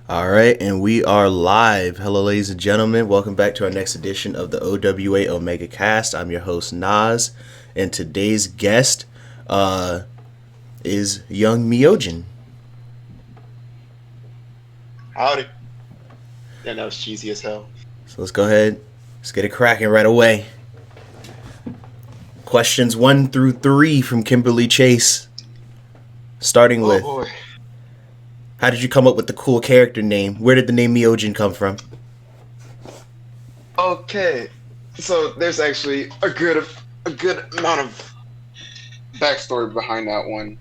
All right, and we are live. Hello, ladies and gentlemen. Welcome back to our next edition of the OWA OmegaCast. I'm your host Nas, and today's guest is young MYOJIN. Howdy. Yeah, that was cheesy as hell. So let's go ahead. Let's get it cracking right away. Questions 1 through 3 from Kimberly Chase. Starting Oh with, boy. how did you come up with the cool character name? Where did the name MYOJIN come from? Okay. So there's actually a good amount of backstory behind that one.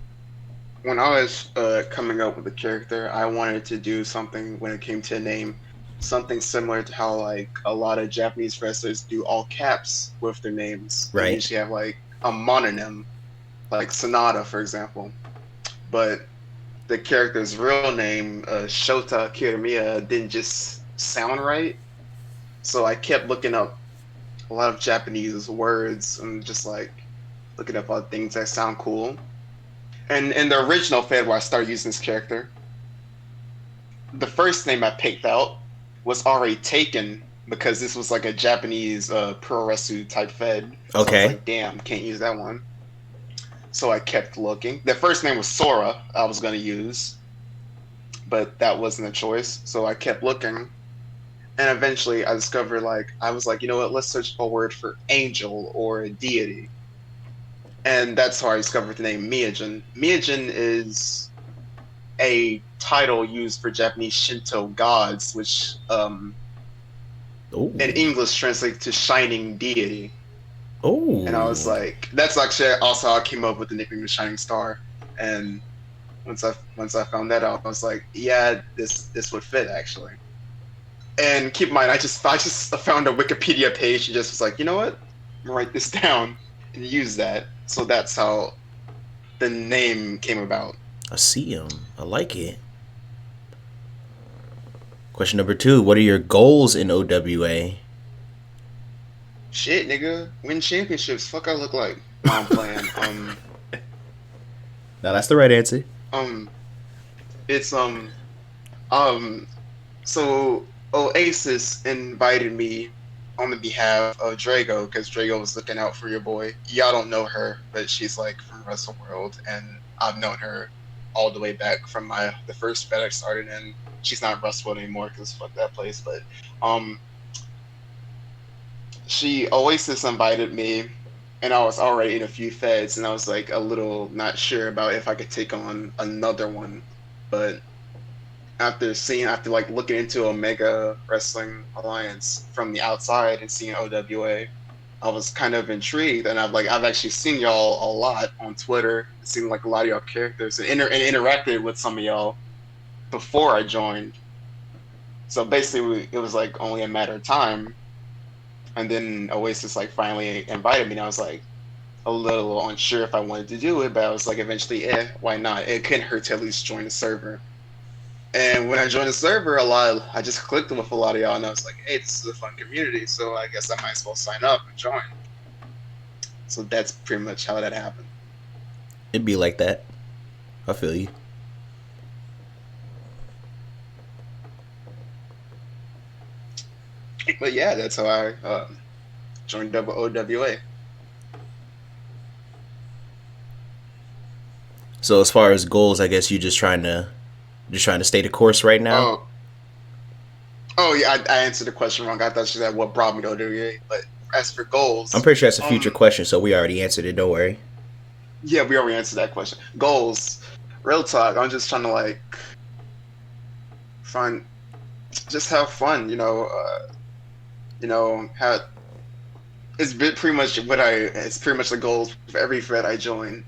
When I was coming up with the character, I wanted to do something when it came to a name, something similar to how like a lot of Japanese wrestlers do all caps with their names. They Right. usually have like a mononym, like Sonata, for example. But the character's real name, Shota Kiramiya, didn't just sound right. So I kept looking up a lot of Japanese words and just like looking up other things that sound cool. And in the original Fed where I started using this character, the first name I picked out was already taken because this was like a Japanese pro wrestling type Fed. So I was Okay. like, damn, can't use that one. So I kept looking. The first name was Sora, I was going to use, but that wasn't a choice. So I kept looking. And eventually I discovered, like, I was like, you know what, let's search a word for angel or a deity. And that's how I discovered the name MYOJIN. MYOJIN is a title used for Japanese Shinto gods, which Oh. in English translates to shining deity. And I was Oh. like, that's actually also how I came up with the nickname of Shining Star. And once I found that out, I was like, yeah, this would fit actually. And keep in mind, I just found a Wikipedia page and just was like, you know what? I'm gonna write this down and use that. So that's how the name came about. I see him. I like it. Question number 2. What are your goals in OWA? Shit, nigga, win championships. Fuck, I look like. No, I'm playing. Now that's the right answer. Um, it's um. So Oasis invited me on the behalf of Drago because Drago was looking out for your boy. Y'all don't know her, but she's like from Wrestle World, and I've known her all the way back from the first FedEx started in. She's not Wrestle World anymore because fuck that place, but um, she Oasis invited me, and I was already in a few feds, and I was like a little not sure about if I could take on another one, but after like looking into Omega Wrestling Alliance from the outside and seeing OWA, I was kind of intrigued, and I've actually seen y'all a lot on Twitter, seen like a lot of y'all characters, and interacted with some of y'all before I joined. So basically, it was like only a matter of time, and then Oasis like finally invited me, and I was like a little unsure if I wanted to do it, but I was like eventually, why not? It couldn't hurt to at least join the server. And when I joined the server, I just clicked with a lot of y'all, and I was like, "Hey, this is a fun community, so I guess I might as well sign up and join." So that's pretty much how that happened. It'd be like that. I feel you. But yeah, that's how I joined OWA. So as far as goals, I guess you just trying to stay the course right now. Oh, oh yeah, I answered the question wrong. I thought she said what brought me to OWA. But as for I'm goals, pretty sure that's a future question, so we already answered it. Don't worry. yeah, we already answered that question. Goals, real talk. I'm just trying to like find, just have fun. Have pretty much it's pretty much the goals for every Fed I join.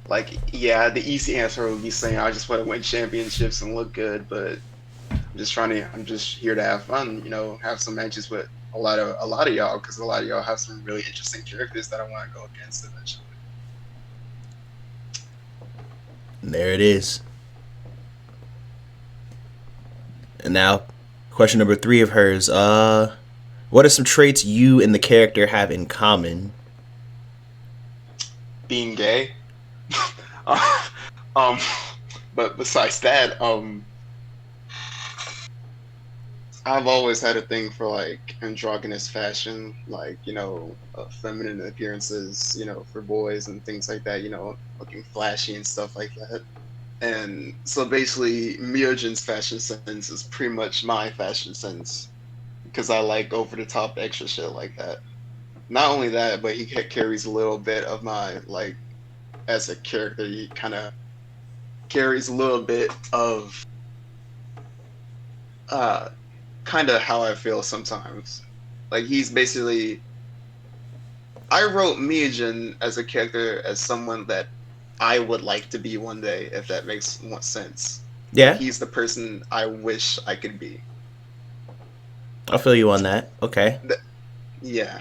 Like, yeah, the easy answer would be saying I just want to win championships and look good, but I'm just here to have fun, have some matches with a lot of y'all because a lot of y'all have some really interesting characters that I want to go against eventually. And there it is. And now, question number 3 of hers. What are some traits you and the character have in common? Being gay. um, but besides that, I've always had a thing for like androgynous fashion, like feminine appearances, for boys and things like that. Looking flashy and stuff like that. And so basically, Myojin's fashion sense is pretty much my fashion sense because I like over the top extra shit like that. Not only that, but he carries a little bit of my like as a character. He kind of carries a little bit of uh kind of how I feel sometimes. Like he's basically I wrote Miyajin as a character as someone that I would like to be one day, if that makes more sense. Like Yeah, he's the person I wish I could be. I'll feel you on that. Okay. Th- yeah.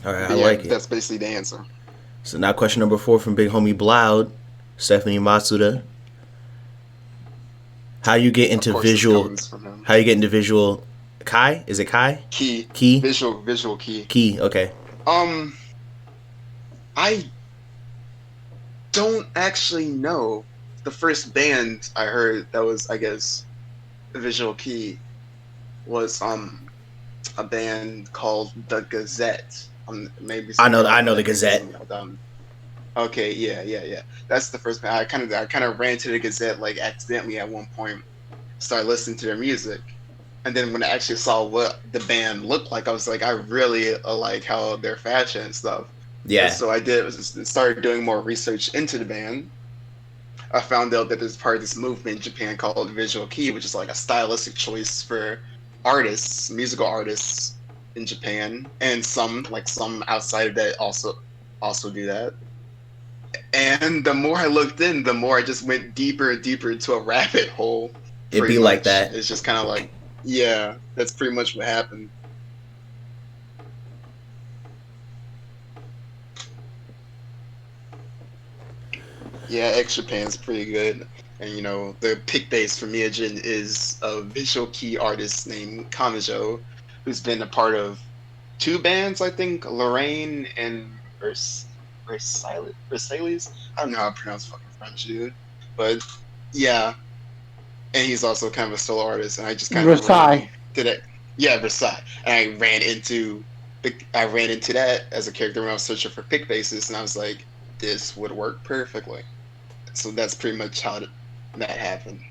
All right, I But yeah, like it. that's basically the answer. So now question number 4 from Big Homie Bloud, Stephanie Matsuda. How you get Of into course this visual? comes from him. How you get into visual? Kai? Is it Kai? Key. Key? Visual key. Key. Okay. Um I don't actually know. The first band I heard that was, I guess, Visual Key was a band called The Gazette. Maybe I some know. people I know know the that Gazette. name. Okay, yeah. That's the first band. I kind of ran to the Gazette like accidentally at one point. Started listening to their music, and then when I actually saw what the band looked like, I was like, I really like how their fashion and stuff. And Yeah. so I did started doing more research into the band. I found out that there's part of this movement in Japan called Visual Kei, which is like a stylistic choice for artists, musical artists in Japan, and some outside of that also do that. And the more I looked in, the more I just went deeper and deeper into a rabbit hole. It'd Pretty be like much, that. it's just kind of like, yeah, that's pretty much what happened. Yeah, X Japan's pretty good. And the pick base for Miyajin is a visual key artist named Kamijo, who's been a part of two bands, I think, Lorraine and Versailles. I don't know how to pronounce fucking French, dude. But yeah, and he's also kind of a solo artist, and I just kind of ran Versailles. into that. Yeah, Versailles. And I ran into that as a character when I was searching for pick bases, and I was like, this would work perfectly. So that's pretty much how that happened.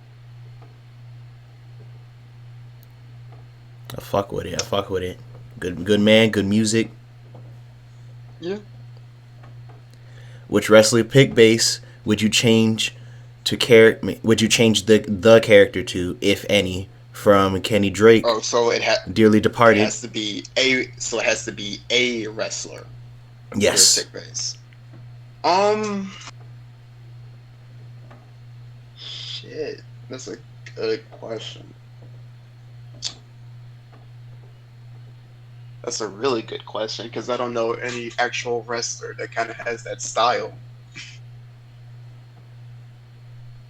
I fuck with it. I fuck with it. Good man. Good music. Yeah. Which wrestler pick base would you change to Would you change the character to, if any, from Kenny Drake, Oh, so Dearly it Departed? has to be a wrestler for your Yes. pick base. Shit, that's a good question. That's a really good question because I don't know any actual wrestler that kind of has that style.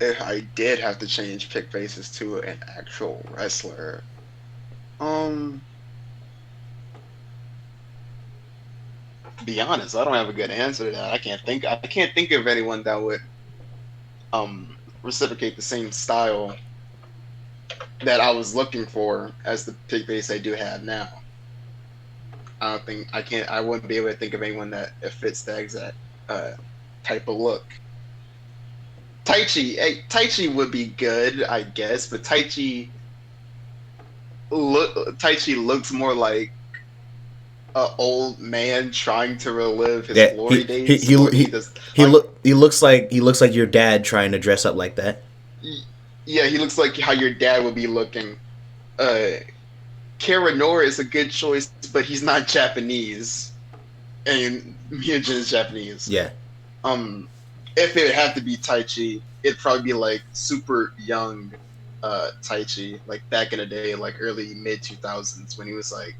If I did have to change pick bases to an actual wrestler, um, to be honest, I don't have a good answer to that. I can't think of anyone that would reciprocate the same style that I was looking for as the pick base I do have now. I don't think I can't. I wouldn't be able to think of anyone that fits the exact uh, type of look. Tai Chi would be good, I guess, but Tai Chi looks more like an old man trying to relive his Yeah. glory days more than he does. Like, He looks like your dad trying to dress up like that. yeah, he looks like how your dad would be looking. Uh, Kara Nor is a good choice, but he's not Japanese, and Miyajin is Japanese. Yeah. Um, if it had to be Tai Chi, it'd probably be like super young Tai Chi, like back in the day, like early mid 2000s when he was like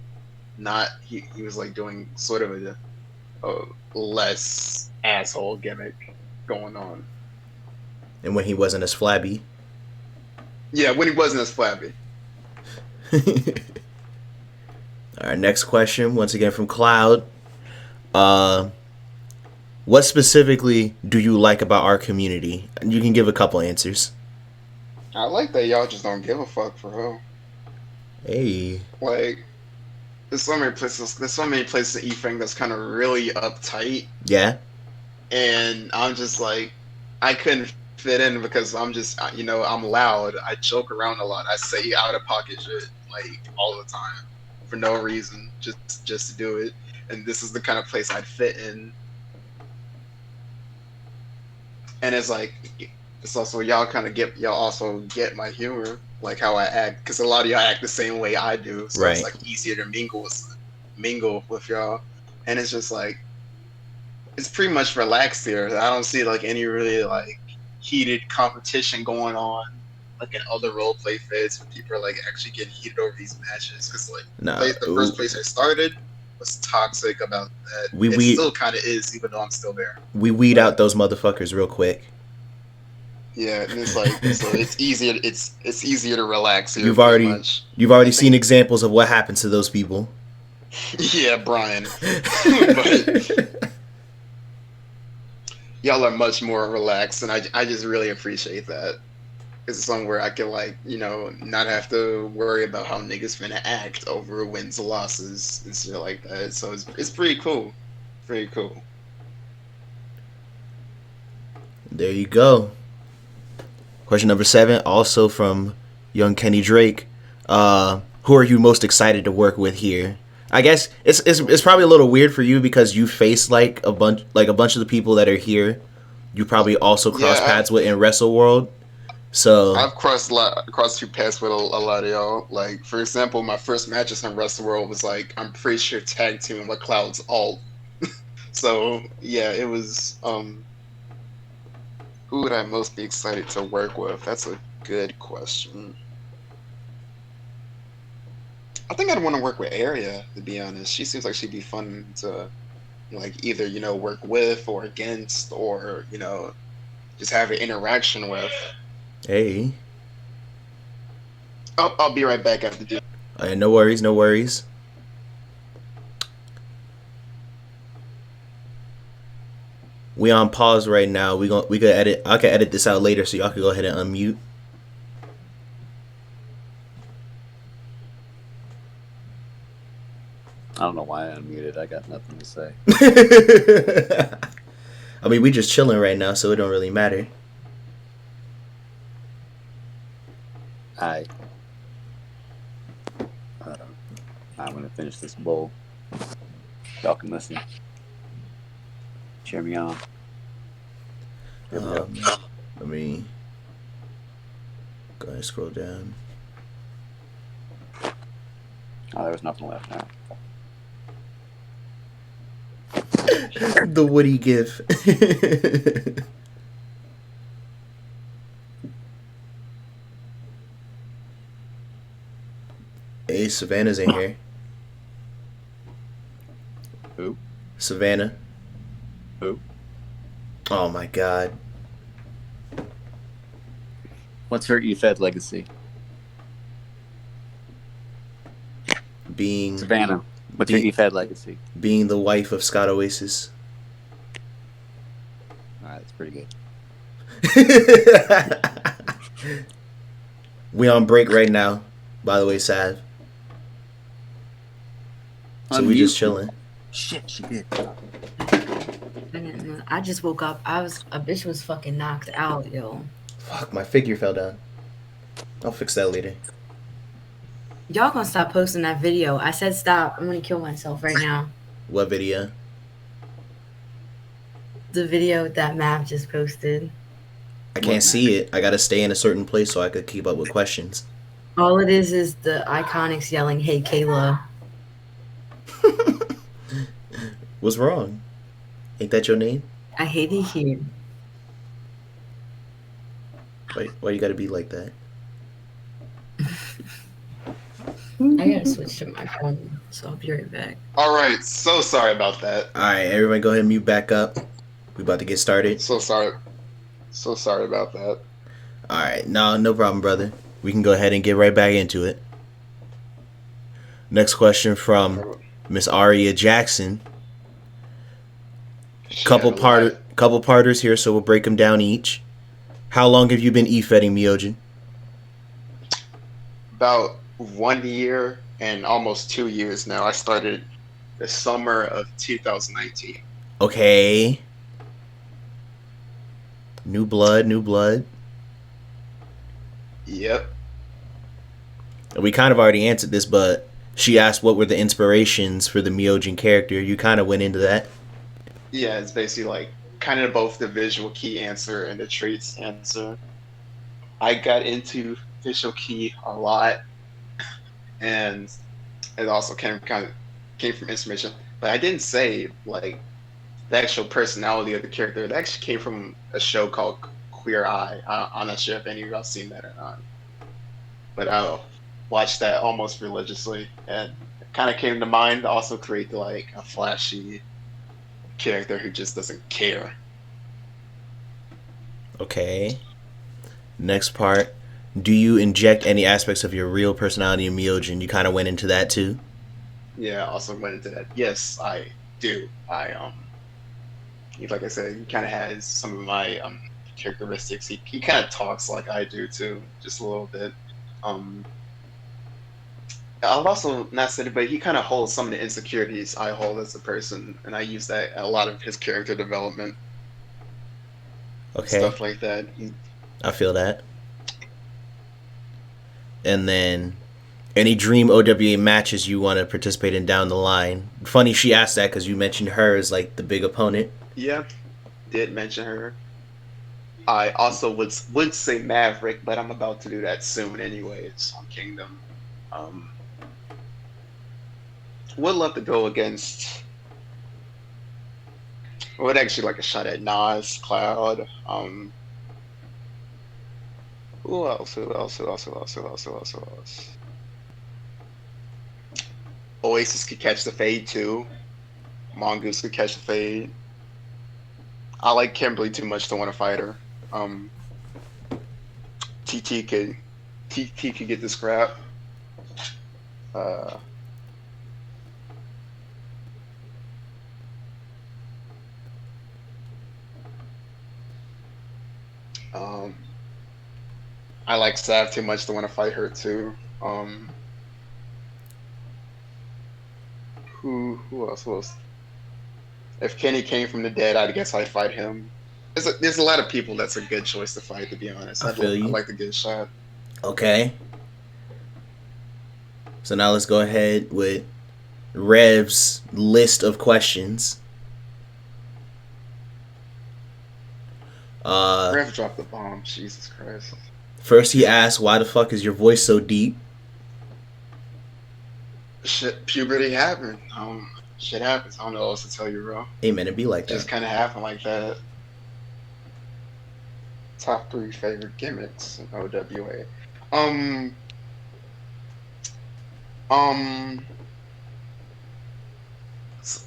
he was like doing sort of a less asshole gimmick going on. And when he wasn't as flabby. Yeah, when he wasn't as flabby. All right, next question, once again from Cloud. What specifically do you like about our community? You can give a couple answers. I like that y'all just don't give a fuck for real. Hey. Like, there's so many places. There's so many places in E-Fang that's kind of really uptight, Yeah. and I'm just like, I couldn't fit in because I'm just, I'm loud. I joke around a lot. I say out of pocket shit like all the time for no reason, just to do it. And this is the kind of place I'd fit in. And it's like, it's also y'all also get my humor, like how I act, because a lot of y'all act the same way I do. So it's Right. like easier to mingle with y'all. And it's just like it's pretty much relaxed here. I don't see like any really like heated competition going on like in other role play feds where people are like actually getting heated over these matches because like Nah. the first place I started was toxic about that. We It we still kind of is, even though I'm still there. we weed But out those motherfuckers real quick. yeah, and it's like so it's easier. It's easier to relax here, You've pretty already much. you've I already seen think examples of what happens to those people. yeah, Brian, but y'all are much more relaxed, and I just really appreciate that. It's somewhere I can like not have to worry about how niggas finna act over wins and losses and shit like that. So it's pretty cool, pretty cool. There you go. Question number 7, also from young Kenny Drake. Who are you most excited to work with here? I guess it's probably a little weird for you because you face like a bunch of the people that are here. You probably also cross Yeah, paths with in Wrestle World. So I've crossed two paths with a lot of y'all. Like for example, my first matches in Wrestle World was like I'm pretty sure tag teaming with Cloud's alt. So yeah, it was. Who would I most be excited to work with? That's a good question. I think I'd want to work with Arya, to be honest. She seems like she'd be fun to like either, work with or against or, just have an interaction with. hey, I'll be right back after this. no worries, no worries. We on pause right now. We could edit. I can edit this out later, so y'all can go ahead and unmute. I don't know why I unmuted. I got nothing to say. I mean, we just chilling right now, so it don't really matter. I'm gonna finish this bowl. Y'all can listen. Cheer me on. Here we go. Let me go ahead and scroll down. Oh, there was nothing left now. The Woody gif. Hey, Savannah's in here. Who? Savannah. Who? Oh my god. What's her EFED legacy? Being Savannah. What's your EFED legacy? being the wife of Scott Oasis. Alright, that's pretty good. We on break right now, by the way, Sav. So we just chilling. Shit, she did. I just woke up. A bitch was fucking knocked out, yo. Fuck, my figure fell down. I'll fix that later. Y'all gonna stop posting that video. I said stop. I'm gonna kill myself right now. What video? The video that Mav just posted. I can't see it. I gotta stay in a certain place so I could keep up with questions. All it is the Iconics yelling, "Hey, Kayla." What's wrong? Ain't that your name? I hate it here. Why you gotta be like that? I gotta switch to my phone, so I'll be right back. All right, so sorry about that. Alright, everybody go ahead and mute back up. We about to get started. So sorry about that. Alright, no problem, brother. We can go ahead and get right back into it. Next question from Miss Aria Jackson. Couple parters here, so we'll break them down each. How long have you been e-fedding, MYOJIN? about 1 year and almost 2 years now. I started the summer of 2019. Okay. New blood, new blood. Yep. We kind of already answered this, but she asked what were the inspirations for the MYOJIN character. You kind of went into that. Yeah, it's basically like kind of both the visual key answer and the traits answer. I got into visual key a lot, and it also came from inspiration. But I didn't say like the actual personality of the character. It actually came from a show called Queer Eye. I'm not sure if any of y'all seen that or not, but I watched that almost religiously, and it kind of came to mind to also create like a flashy character who just doesn't care. Okay. Next part. Do you inject any aspects of your real personality in MYOJIN? You kind of went into that too. Yeah, I also went into that. Yes, I do. Like I said, he kind of has some of my characteristics. He kind of talks like I do too, just a little bit. Um, I've also not said it, but he kind of holds some of the insecurities I hold as a person, and I use that in a lot of his character development, Okay. stuff like that. I feel that. And then, any dream OWA matches you want to participate in down the line? Funny she asked that because you mentioned her as like the big opponent. Yeah, did mention her. I also would say Maverick, but I'm about to do that soon anyways on Kingdom. Um, would love to go against. Would actually like a shot at Nas, Cloud. Who else? Who else? Who else? Who else? Who else? Who else? Who else? Oasis could catch the fade too. Mongoose could catch the fade. I like Kimberly too much to want to fight her. TT could get the scrap. I like Sav too much to want to fight her too. Who else? Who else? If Kenny came from the dead, I guess I'd fight him. There's a lot of people that's a good choice to fight, to be honest. I feel you. I'd like to get a shot. Okay. So now let's go ahead with Rev's list of questions. Rev dropped the bomb. Jesus Christ. First, he asked, "Why the fuck is your voice so deep?" Shit, puberty happened. Shit happens. I don't know what else to tell you, bro. Hey man, it be like Just that. kind of happened like that. Top 3 favorite gimmicks in OWA.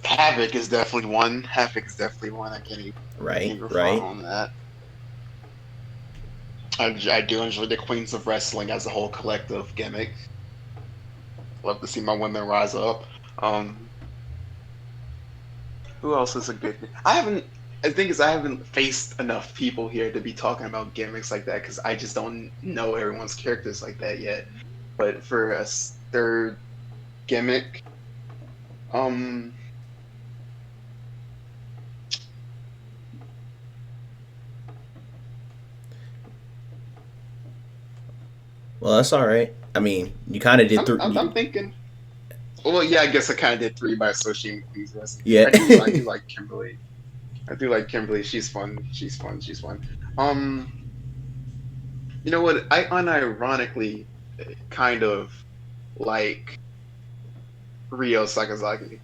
Havoc is definitely one. Havoc is definitely one. I can't even Right. on that. I do enjoy the Queens of Wrestling as a whole collective gimmick. Love to see my women rise up. Who else is a good? The thing is, I haven't faced enough people here to be talking about gimmicks like that because I just don't know everyone's characters like that yet. But for a third gimmick, Well, that's all right. I mean, you kind of did 3. I'm thinking. Well, yeah, I guess I kind of did 3 by associating with Queens Wrestling. Yeah. I do like Kimberly. I do like Kimberly. She's fun. She's fun. You know what? I unironically kind of like Ryo Sakazaki.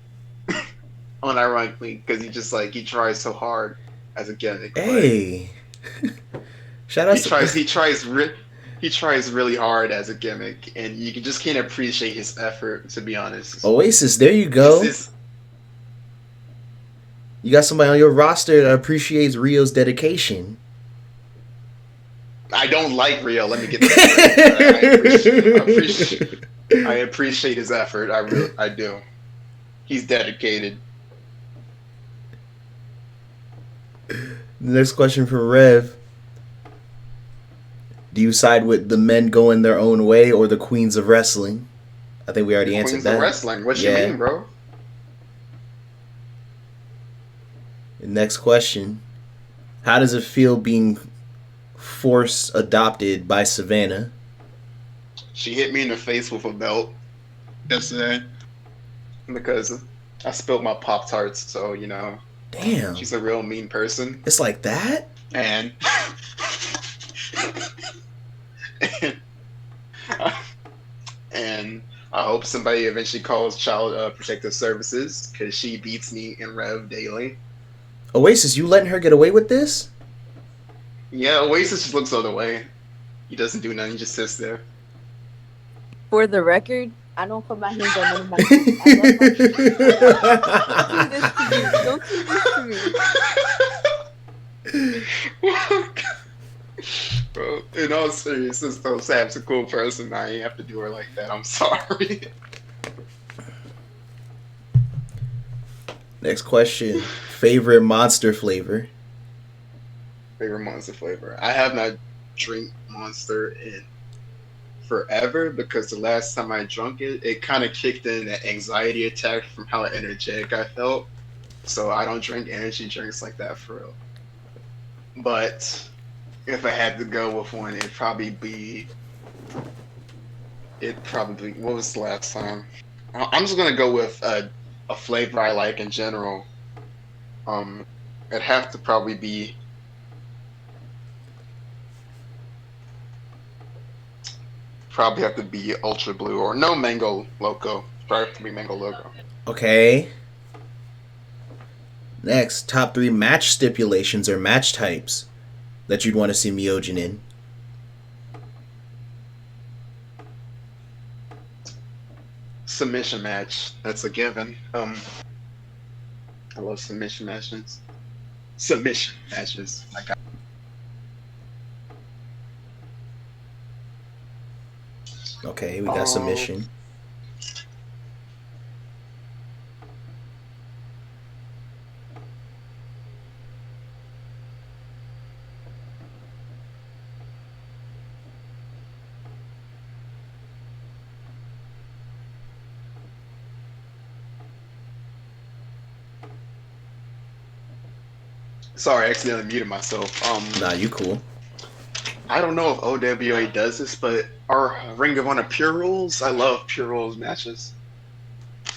Unironically, because he tries so hard as a gimmick. Hey. Shout out. He tries really hard as a gimmick, and you just can't appreciate his effort. To be honest. Oasis, there you go. You got somebody on your roster that appreciates Ryo's dedication. I don't like Ryo. Let me get that. I appreciate his effort. I do. He's dedicated. The next question from Rev. Do you side with the men going their own way or the queens of wrestling? I think we already answered Queens that. of wrestling. What you mean, bro? Next question. How does it feel being force adopted by Savannah? She hit me in the face with a belt yesterday because I spilled my Pop-Tarts, so, you know. Damn. She's a real mean person. It's like that? And and I hope somebody eventually calls Child Protective Services because she beats me in Rev daily. Oasis, you letting her get away with this? Yeah, Oasis just looks the other way. He doesn't do nothing, he just sits there. For the record, I don't put my hands on none of my kids. I love my kids. Don't do this to me. Bro, in all seriousness, though, Sam's a cool person. I ain't have to do her like that. I'm sorry. Next question. Favorite Monster flavor? Favorite Monster flavor. I have not drank Monster in forever because the last time I drank it, it kind of kicked in an anxiety attack from how energetic I felt. So I don't drink energy drinks like that for real. But if I had to go with one, it'd probably be. What was the last time? I'm just gonna go with a flavor I like in general. It'd have to probably be. Probably have to be Ultra Blue or no Mango Loco. Probably have to be Mango Loco. Okay. Next, top 3 match stipulations or match types that you'd want to see MYOJIN in. Submission match. That's a given. I love submission matches. Submission matches. I got. Okay, we got submission. Sorry, I accidentally muted myself. Nah, you cool. I don't know if OWA does this, but our Ring of Honor Pure Rules, I love Pure Rules matches.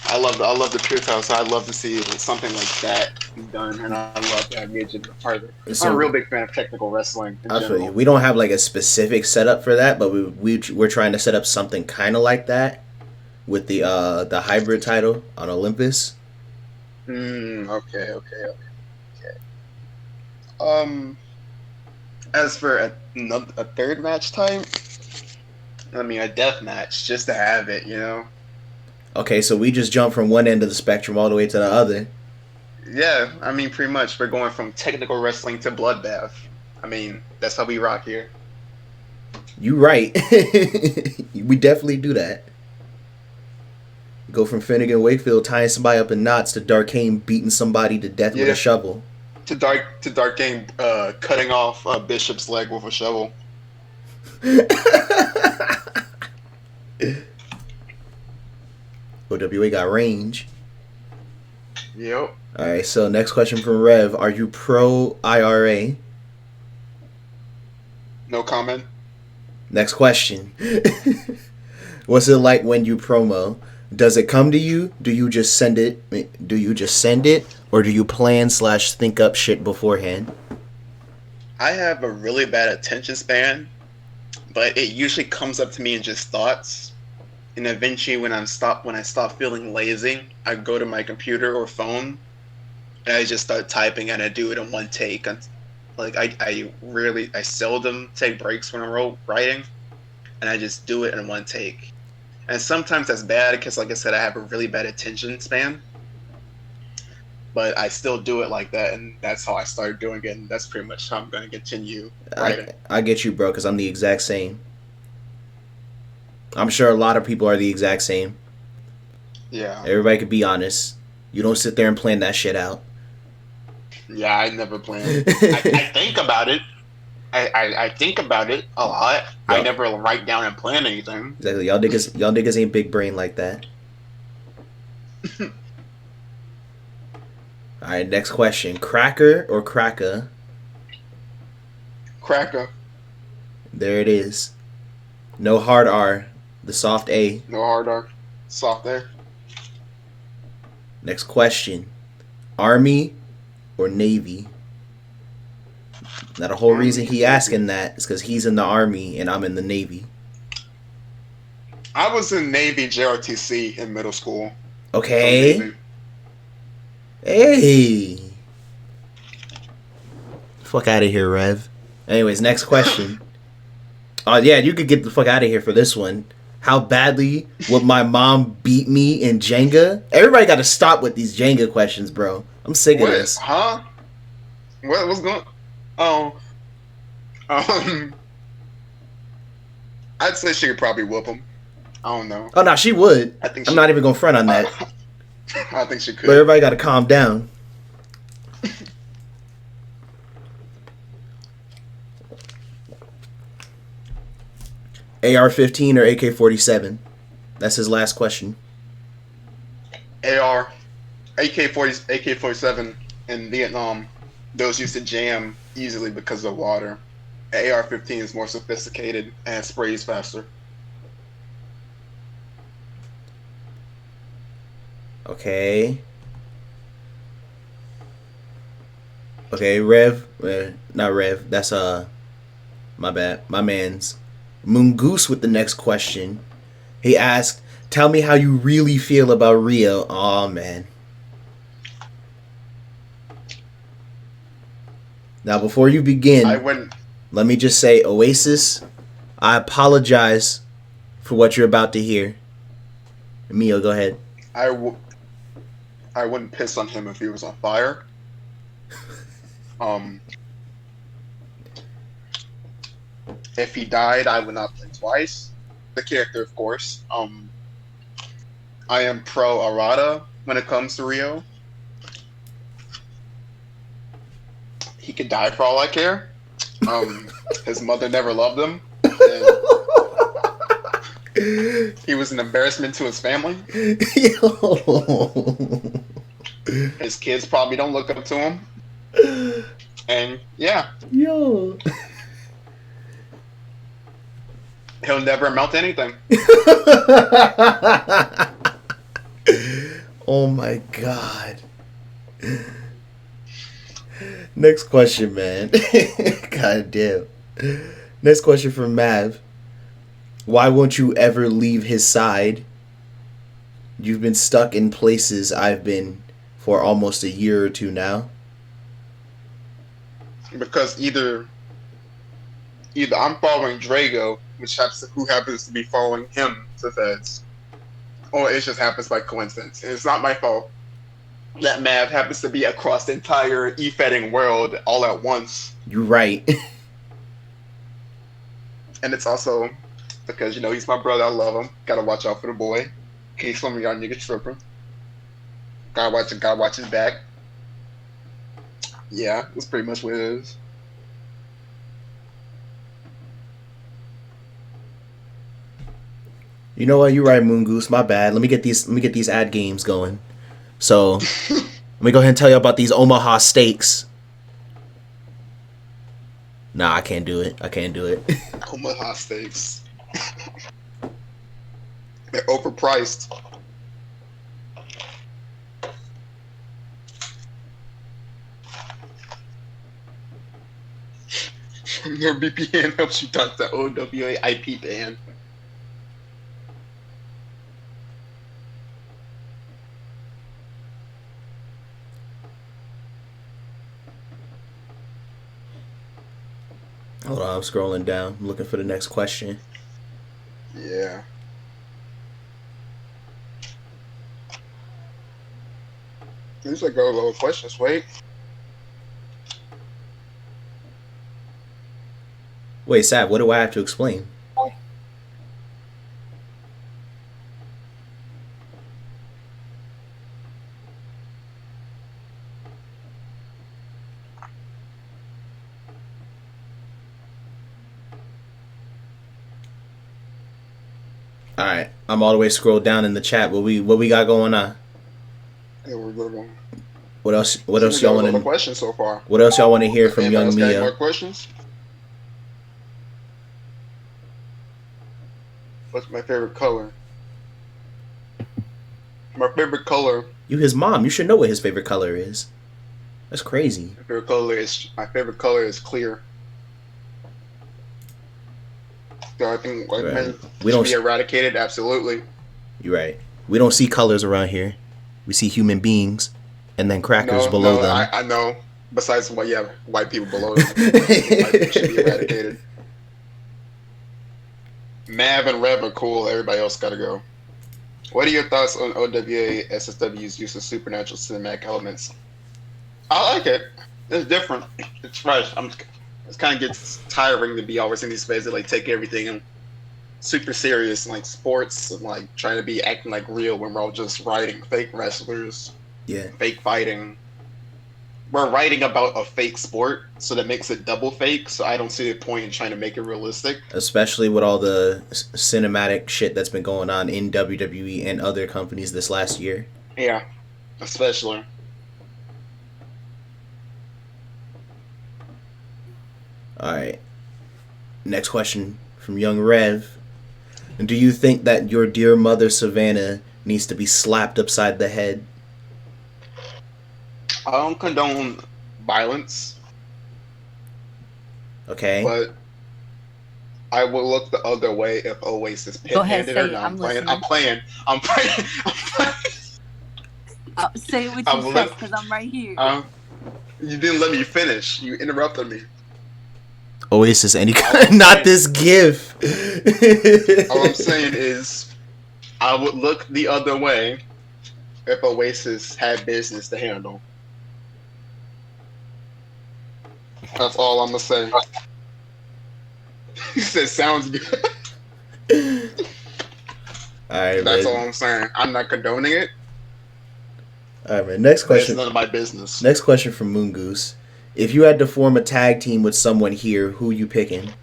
I love the Pure Title, so I'd love to see something like that done, and I love to have MYOJIN a part of it. I'm a real big fan of technical wrestling in I feel general. you. We don't have like a specific setup for that, but we're trying to set up something kind of like that with the hybrid title on Olympus. Okay. As for a third match type, I mean a death match just to have it, you know. Okay, so we just jump from one end of the spectrum all the way to the other. Yeah, I mean pretty much we're going from technical wrestling to bloodbath. I mean that's how we rock here. You right. We definitely do that. Go from Finnegan Wakefield tying somebody up in knots to Darkane beating somebody to death with a shovel. To Dark Game cutting off Bishop's leg with a shovel. OWA got range. Yep. Alright, so next question from Rev. Are you pro IRA? No comment. Next question. What's it like when you promo? Does it come to you? Do you just send it? Or do you plan/think up shit beforehand? I have a really bad attention span, but it usually comes up to me in just thoughts. And eventually when I stop feeling lazy, I go to my computer or phone and I just start typing and I do it in one take. Like I seldom take breaks when I'm writing, and I just do it in one take. And sometimes that's bad because, like I said, I have a really bad attention span. But I still do it like that, and that's how I started doing it, and that's pretty much how I'm going to continue writing. I get you, bro, because I'm the exact same. I'm sure a lot of people are the exact same. Yeah. Everybody could be honest. You don't sit there and plan that shit out. Yeah, I never plan. I think about it. I think about it a lot. I Yup. never write down and plan anything. Exactly. Y'all niggas ain't big brain like that. All right, next question. Cracker or cracker? Cracker. There it is. No hard R. The soft A. No hard R. Soft there. Next question. Army or Navy? Now the whole Army reason he or asking that is because he's in the Army and I'm in the Navy. I was in Navy JRTC in middle school. Okay. So Navy. Hey. Fuck out of here, Rev. Anyways, next question. Oh yeah, you could get the fuck out of here for this one. How badly would my mom beat me in Jenga? Everybody got to stop with these Jenga questions, bro. I'm sick of this. Huh? What's going? Oh, I'd say she could probably whoop him. I don't know. Oh no, she would. I think I'm not even gonna front on that. I think she could. But everybody got to calm down. AR-15 or AK-47? That's his last question. AK-47 in Vietnam, those used to jam easily because of water. AR-15 is more sophisticated and sprays faster. Okay. Okay, Rev. Not Rev. That's my bad. My man's Moongoose with the next question. He asked, "Tell me how you really feel about Rio." Oh man. Now before you begin, I wouldn't. let me just say, Oasis, I apologize for what you're about to hear. Mio, go ahead. I wouldn't piss on him if he was on fire. If he died, I would not think twice. The character, of course. I am pro Arata when it comes to Rio. He could die for all I care. His mother never loved him. And he was an embarrassment to his family. Yo. His kids probably don't look up to him. And yeah, Yo. he'll never amount to anything. Oh my god. Next question, man. God damn. Next question from Mav. Why won't you ever leave his side? You've been stuck in places I've been for almost a year or two now. Because either I'm following Drago, who happens to be following him to feds, or it just happens by coincidence. And it's not my fault that Mav happens to be across the entire e-fedding world all at once. You're right. And it's also because, he's my brother. I love him. Gotta watch out for the boy. In case some of y'all niggas tripping. Gotta watch his back. Yeah, that's pretty much what it is. You know what? You're right, Moongoose. My bad. Let me get these ad games going. So let me go ahead and tell you about these Omaha steaks. Nah, I can't do it. Omaha steaks. They're overpriced. Your VPN helps you touch the OWA IP ban. Hold on, I'm scrolling down. I'm looking for the next question. Yeah. These are go lower questions. Wait. Wait, Sav, what do I have to explain? All right, I'm all the way scrolled down in the chat. What we got going on? Yeah, we're good. What else? What So else that y'all was all want the to? questions so far. What else y'all want to hear from Anybody young else got any more Mia? questions? What's my favorite color? My favorite color. You his mom. You should know what his favorite color is. That's crazy. My favorite color is clear. So I think white Right. men We should don't. be eradicated. Absolutely. You're right. We don't see colors around here. We see human beings, and then crackers below them. I know. Besides, white people below them. White people should be eradicated. Mav and Rev are cool. Everybody else gotta go. What are your thoughts on OWA SSW's use of supernatural cinematic elements? I like it. It's different. It's fresh. It kind of gets tiring to be always in these spaces that like take everything super serious and like sports and like trying to be acting like real when we're all just writing fake wrestlers, Yeah. fake fighting. We're writing about a fake sport, so that makes it double fake. So I don't see the point in trying to make it realistic. Especially with all the cinematic shit that's been going on in WWE and other companies this last year. Yeah, especially. All right. Next question from Young Rev. Do you think that your dear mother Savannah needs to be slapped upside the head? I don't condone violence, Okay. but I will look the other way if Oasis Go ahead, pit-handed say her. it. No, I'm listening. I'm playing. Say it with I your will chest, let- because I'm right here. You didn't let me finish. You interrupted me. Oasis, any kind. Not this gif. All I'm saying is, I would look the other way if Oasis had business to handle. That's all I'm gonna say. He said, "Sounds good." All right, That's man. all I'm saying. I'm not condoning it. All right, man. Next But it's question. none of my business. Next question from Moon Goose. If you had to form a tag team with someone here, who you picking?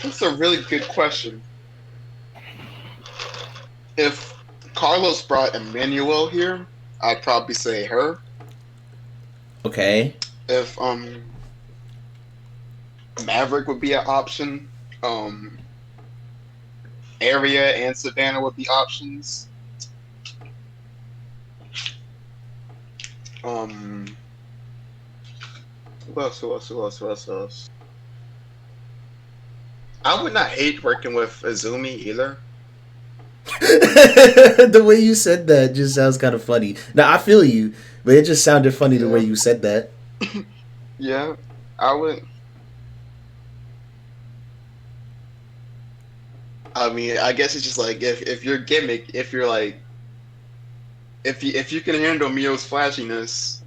That's a really good question. If Carlos brought Emmanuel here, I'd probably say her. Okay. If Maverick would be an option, Area and Savannah would be options. Who else? I would not hate working with Azumi either. The way you said that just sounds kind of funny. Now I feel you, but it just sounded funny the way you said that. Yeah, I would. I mean, I guess it's just like if your gimmick, if you're like, if you can handle Mio's flashiness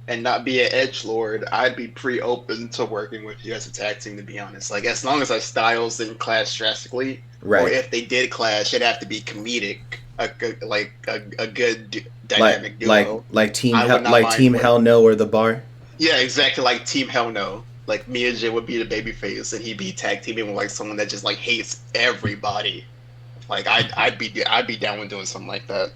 and not be an edgelord, I'd be pretty open to working with you as a tag team. To be honest, like as long as our styles didn't clash drastically, or Right. if they did clash, it'd have to be comedic, a good dynamic duo. Like Team I would not mind Team working- Hell No or the Bar. Yeah, exactly like Team Hell No. Like MYOJIN would be the babyface, and he'd be tag teaming with like someone that just like hates everybody. Like I'd be down with doing something like that.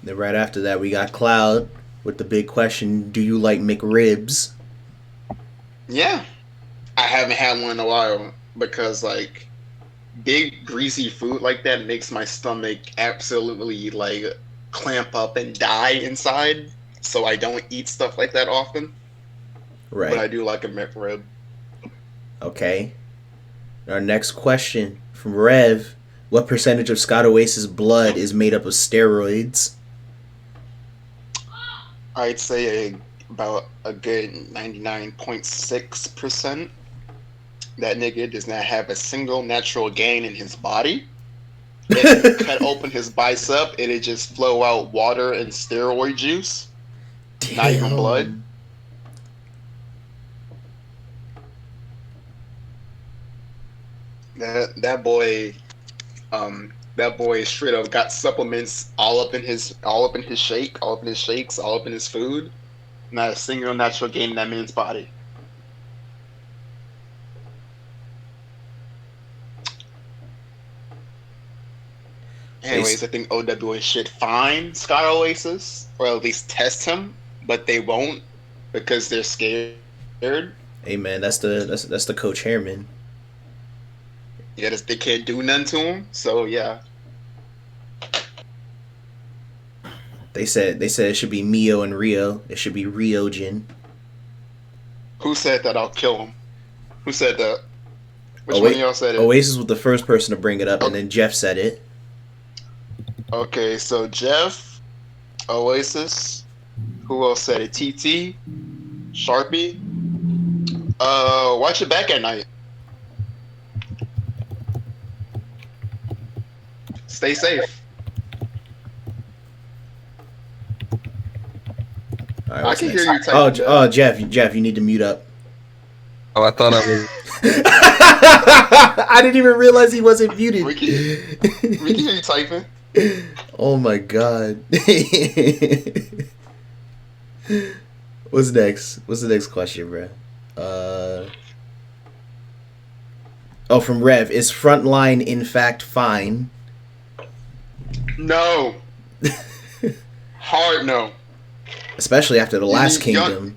Then right after that, we got Cloud with the big question: do you like McRibs? Yeah, I haven't had one in a while because like big greasy food like that makes my stomach absolutely like clamp up and die inside. So I don't eat stuff like that often. Right. But I do like a McRib. Okay. Our next question from Rev: what percentage of Scott Oasis' blood is made up of steroids? I'd say about a good 99.6%. That nigga does not have a single natural gain in his body. If you cut open his bicep, it'd just flow out water and steroid juice. Damn. Not even blood. That boy, That boy straight up got supplements all up in his shake, all up in his shakes, all up in his food. Not a single natural gain in that man's body. Anyways, I think OWA should fine Sky Oasis, or at least test him, but they won't because they're scared. Hey man, that's the Coach Hairman. Yeah, they can't do nothing to him. So yeah, They said it should be Mio and Rio. It should be MYOJIN. who said that? I'll kill him. Who said that? Which one of y'all said it? Oasis was the first person to bring it up, and then Jeff said it. Okay, so Jeff, Oasis, who else said it? TT, Sharpie. Watch your back at night. Stay safe. All right, I what's can next? hear you typing. Jeff, you need to mute up. Oh, I thought I was. I didn't even realize he wasn't muted. We can hear you typing. Oh my god. What's next? What's the next question, bro? From Rev. Is Frontline in fact fine? No. Hard no. Especially after the last Kingdom.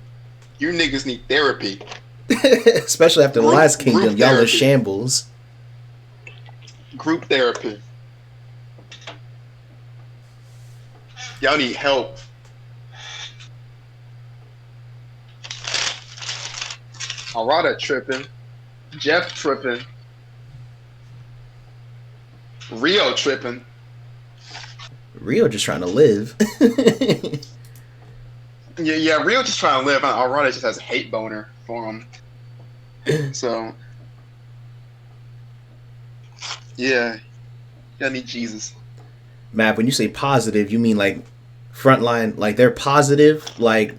You niggas need therapy. Especially after the last Kingdom. Group Y'all are therapy. shambles. Group therapy. Y'all need help. Arada tripping. Jeff tripping. Rio tripping. Rio just trying to live. Yeah, Rio just trying to live. Arada just has a hate boner for him. So, yeah. Y'all need Jesus. Matt, when you say positive, you mean like Frontline, like they're positive, like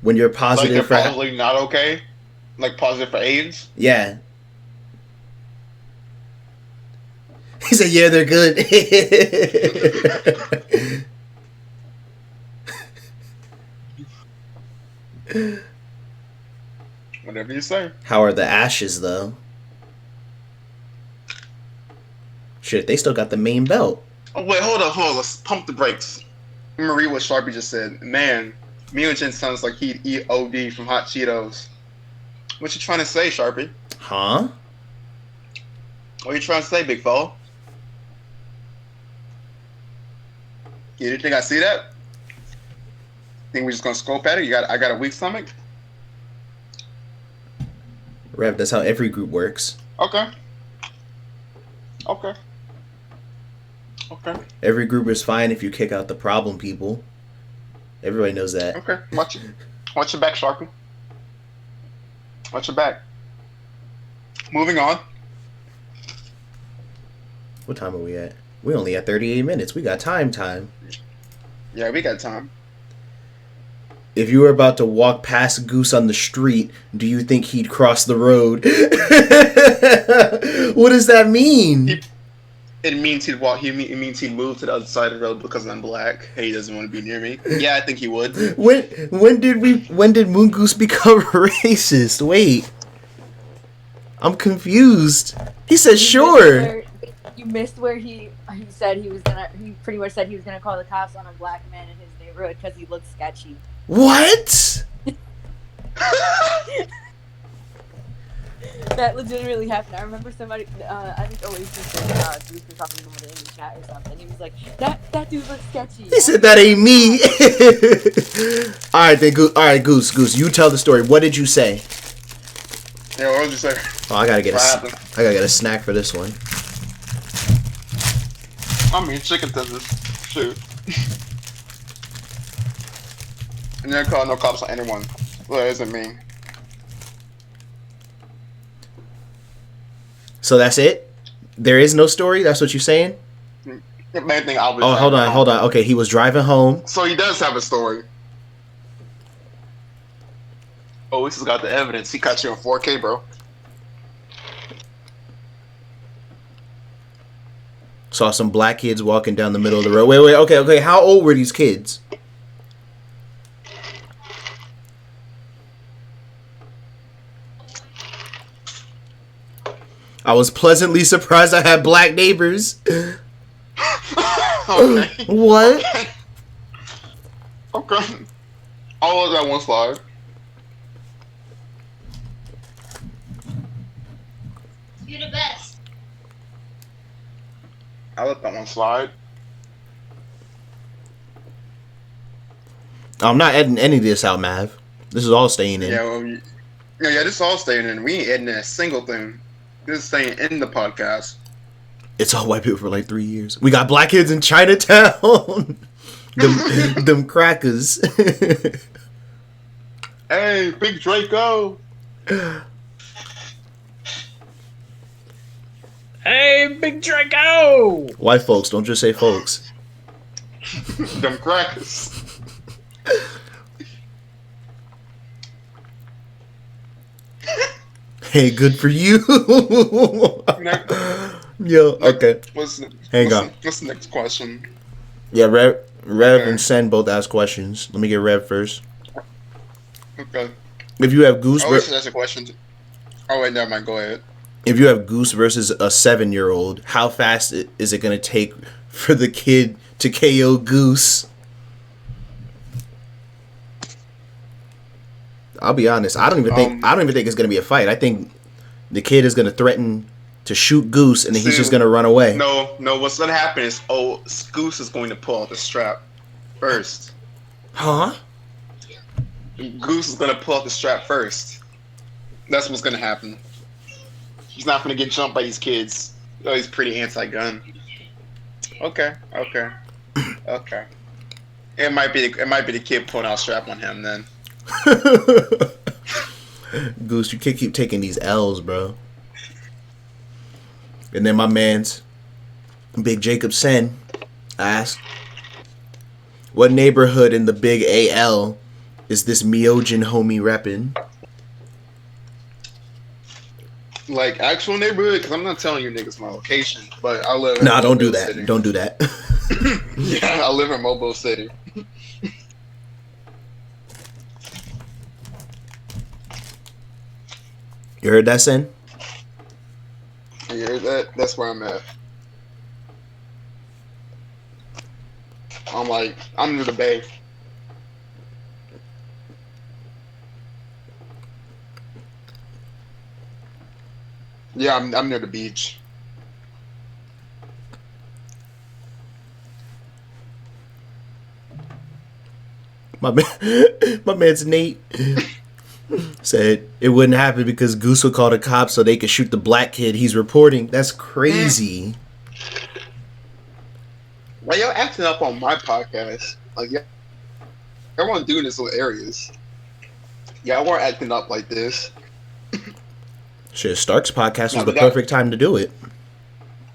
when you're Like positive they're for probably not okay. Like positive for AIDS. yeah. He said, "Yeah, they're good." Whatever you say. How are the Ashes though? Shit, they still got the main belt. Oh wait, hold on. Let's pump the brakes. Marie, what Sharpie just said. Man, MYOJIN sounds like he'd eat OD from hot Cheetos. What you trying to say, Sharpie? Huh? What you trying to say, big fella? You didn't think I see that? Think we just gonna scope at it? I got a weak stomach? Rev, that's how every group works. Okay. Every group is fine if you kick out the problem people. Everybody knows that. Okay. Watch your back, Sharpie. Watch your back. Moving on. What time are we at? We only at 38 minutes. We got time. Yeah, we got time. If you were about to walk past Goose on the street, do you think he'd cross the road? What does that mean? It means he'd walk. It means he'd move to the other side of the road because I'm black. He doesn't want to be near me. Yeah, I think he would. When did Moon Goose become racist? Wait, I'm confused. He said sure. You missed where he said he was gonna. He pretty much said he was gonna call the cops on a black man in his neighborhood because he looked sketchy. What? That legitimately happened. I remember somebody. I think Oasis was talking to him in the chat or something. He was like, "That dude looks sketchy." He said that ain't me. All right, then. All right, Goose. You tell the story. What did you say? Yeah, what did you say? Oh, I gotta get What a snack for this one. I mean, chicken tenders. Shoot. And then call no cops on anyone. Well, that doesn't mean. So that's it? There is no story? That's what you're saying? The main thing I was. Oh, hold on. Okay, he was driving home. So he does have a story. Oh, this has got the evidence. He caught you on 4K, bro. Saw some black kids walking down the middle of the road. Wait. Okay. How old were these kids? I was pleasantly surprised I had black neighbors. Okay. What? Okay. All of that one slide. You're the best. I let that one slide. I'm not editing any of this out, Mav. This is all staying in. Yeah, well, yeah, this is all staying in. We ain't adding a single thing. This is staying in the podcast. It's all white people for like 3 years. We got black kids in Chinatown. them crackers. Hey, Big Draco. Hey, Big Draco! White folks, don't just say folks. Them crackers. Hey, good for you. Next, Yo, okay. Hang on. What's the next question? Yeah, Rev Okay. and Sen both ask questions. Let me get Rev first. Okay. If you have Goose, Oh, that's a question. Oh wait, never mind. Go ahead. if you have Goose versus a 7-year-old, how fast is it gonna take for the kid to KO Goose? I'll be honest. I don't even think it's gonna be a fight. I think the kid is gonna threaten to shoot Goose, and then he's See, just gonna run away. No. What's gonna happen is, Goose is going to pull out the strap first. Huh? Goose is gonna pull out the strap first. That's what's gonna happen. He's not gonna get jumped by these kids. Oh, he's pretty anti-gun. Okay. It might be the kid pulling out strap on him then. Goose, you can't keep taking these L's, bro. And then my man's Big Jacob Sen asked, what neighborhood in the big AL is this MYOJIN homie reppin'? Like actual neighborhood, because I'm not telling you niggas my location, but I live in Nah, don't do Mobile that. City. Don't do that. Yeah, I live in Mobile City. You heard that, Sen? Yeah, that's where I'm at. I'm near the bay. Yeah, I'm near the beach. My man's Nate said it wouldn't happen because Goose would call the cops so they could shoot the black kid he's reporting. That's crazy. Why y'all acting up on my podcast? Like, yeah, everyone doing this little areas. Y'all weren't acting up like this. Shit, Stark's podcast was No, the but perfect time to do it.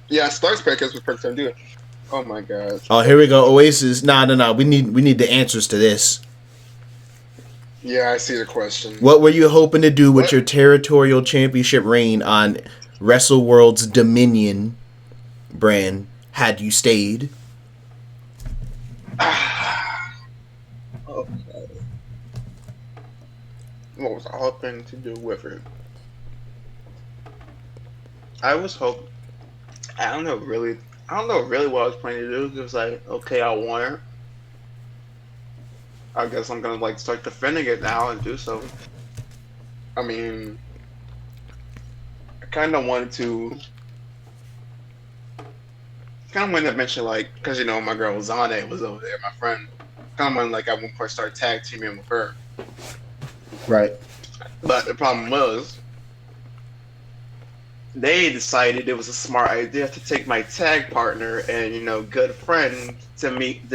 Yeah, Stark's podcast was perfect time to do it. Oh my god. Oh, here we go. Oasis. Nah. We need the answers to this. Yeah, I see the question. What were you hoping to do with What? your territorial championship reign on Wrestle World's Dominion brand had you stayed? Okay. What was I hoping to do with it? I don't know really what I was planning to do. It was like, okay, I won it. I guess I'm gonna like start defending it now and do so. I mean, I kind of wanted to mention like, cause you know my girl Zane was over there, my friend. Kind of wanted like at one point start tag teaming with her. Right. But the problem was, they decided it was a smart idea to take my tag partner and good friend to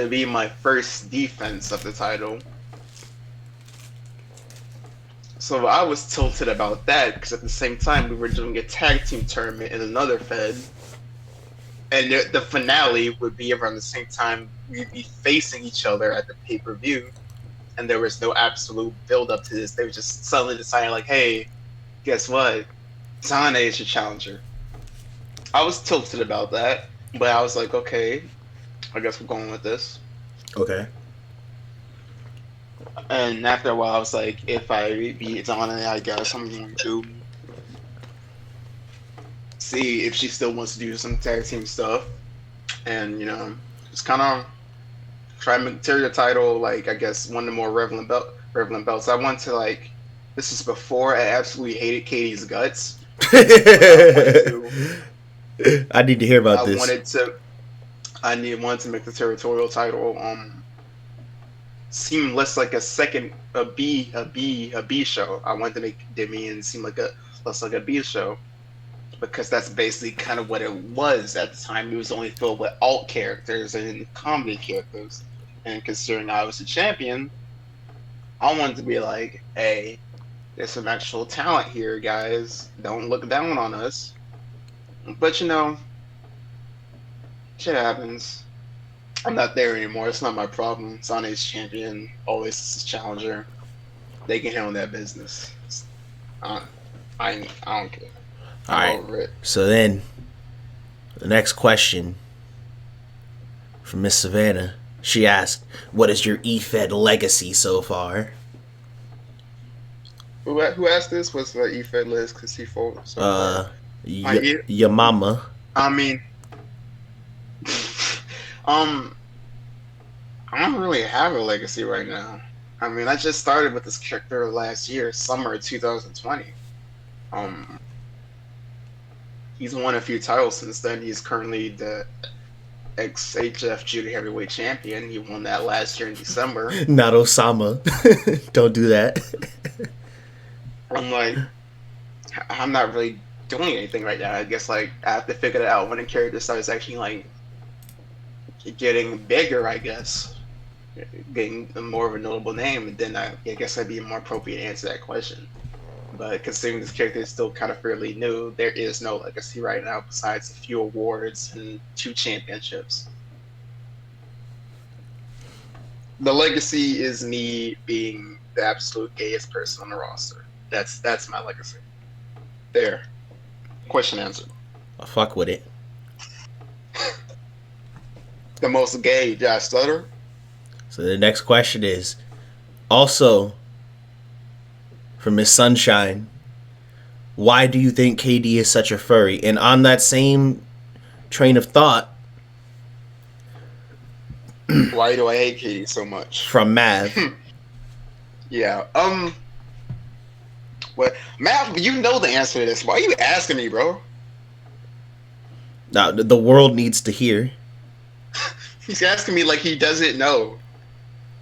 be my first defense of the title. So I was tilted about that because at the same time we were doing a tag team tournament in another fed, and the finale would be around the same time we'd be facing each other at the pay-per-view, and there was no absolute build up to this. They were just suddenly deciding like, hey, guess what? Zane is your challenger. I was tilted about that. But I was like, okay, I guess we're going with this. Okay. And after a while, I was like, if I beat Donna, I guess I'm going to see if she still wants to do some tag team stuff. And, just kind of try to tear the title, like, I guess, one of the more relevant belts. I went to, like, this is before I absolutely hated Katie's guts. I need to hear about this. Wanted to make the territorial title seem less like a B show. I wanted to make Demian seem less like a B show, because that's basically kind of what it was at the time. It was only filled with alt characters and comedy characters. And considering I was the champion, I wanted to be like, hey, there's some actual talent here, guys. Don't look down on us. But shit happens. I'm not there anymore. It's not my problem. Sane's champion. Always is challenger. They can handle that business. I don't care. All right. So then, the next question from Miss Savannah. She asked, "What is your EFED legacy so far?" Who asked this? What's the EFED list? Because he folded. Your mama. I mean, I don't really have a legacy right now. I mean, I just started with this character last year, summer 2020. He's won a few titles since then. He's currently the ex-HF Junior Heavyweight Champion. He won that last year in December. Not Osama. Don't do that. I'm not really doing anything right now. I guess I have to figure that out when the character starts actually getting bigger, I guess. Getting more of a notable name, and then I guess that'd be a more appropriate answer to that question. But considering this character is still kind of fairly new, there is no legacy right now besides a few awards and 2 championships. The legacy is me being the absolute gayest person on the roster. That's my legacy. There. Question answered. I'll fuck with it. The most gay Josh Stutter. So the next question is also from Miss Sunshine. Why do you think KD is such a furry? And on that same train of thought, why do I hate KD so much? From Mav. Yeah. What, Mav? You know the answer to this. Why are you asking me, bro? Now the world needs to hear. He's asking me like he doesn't know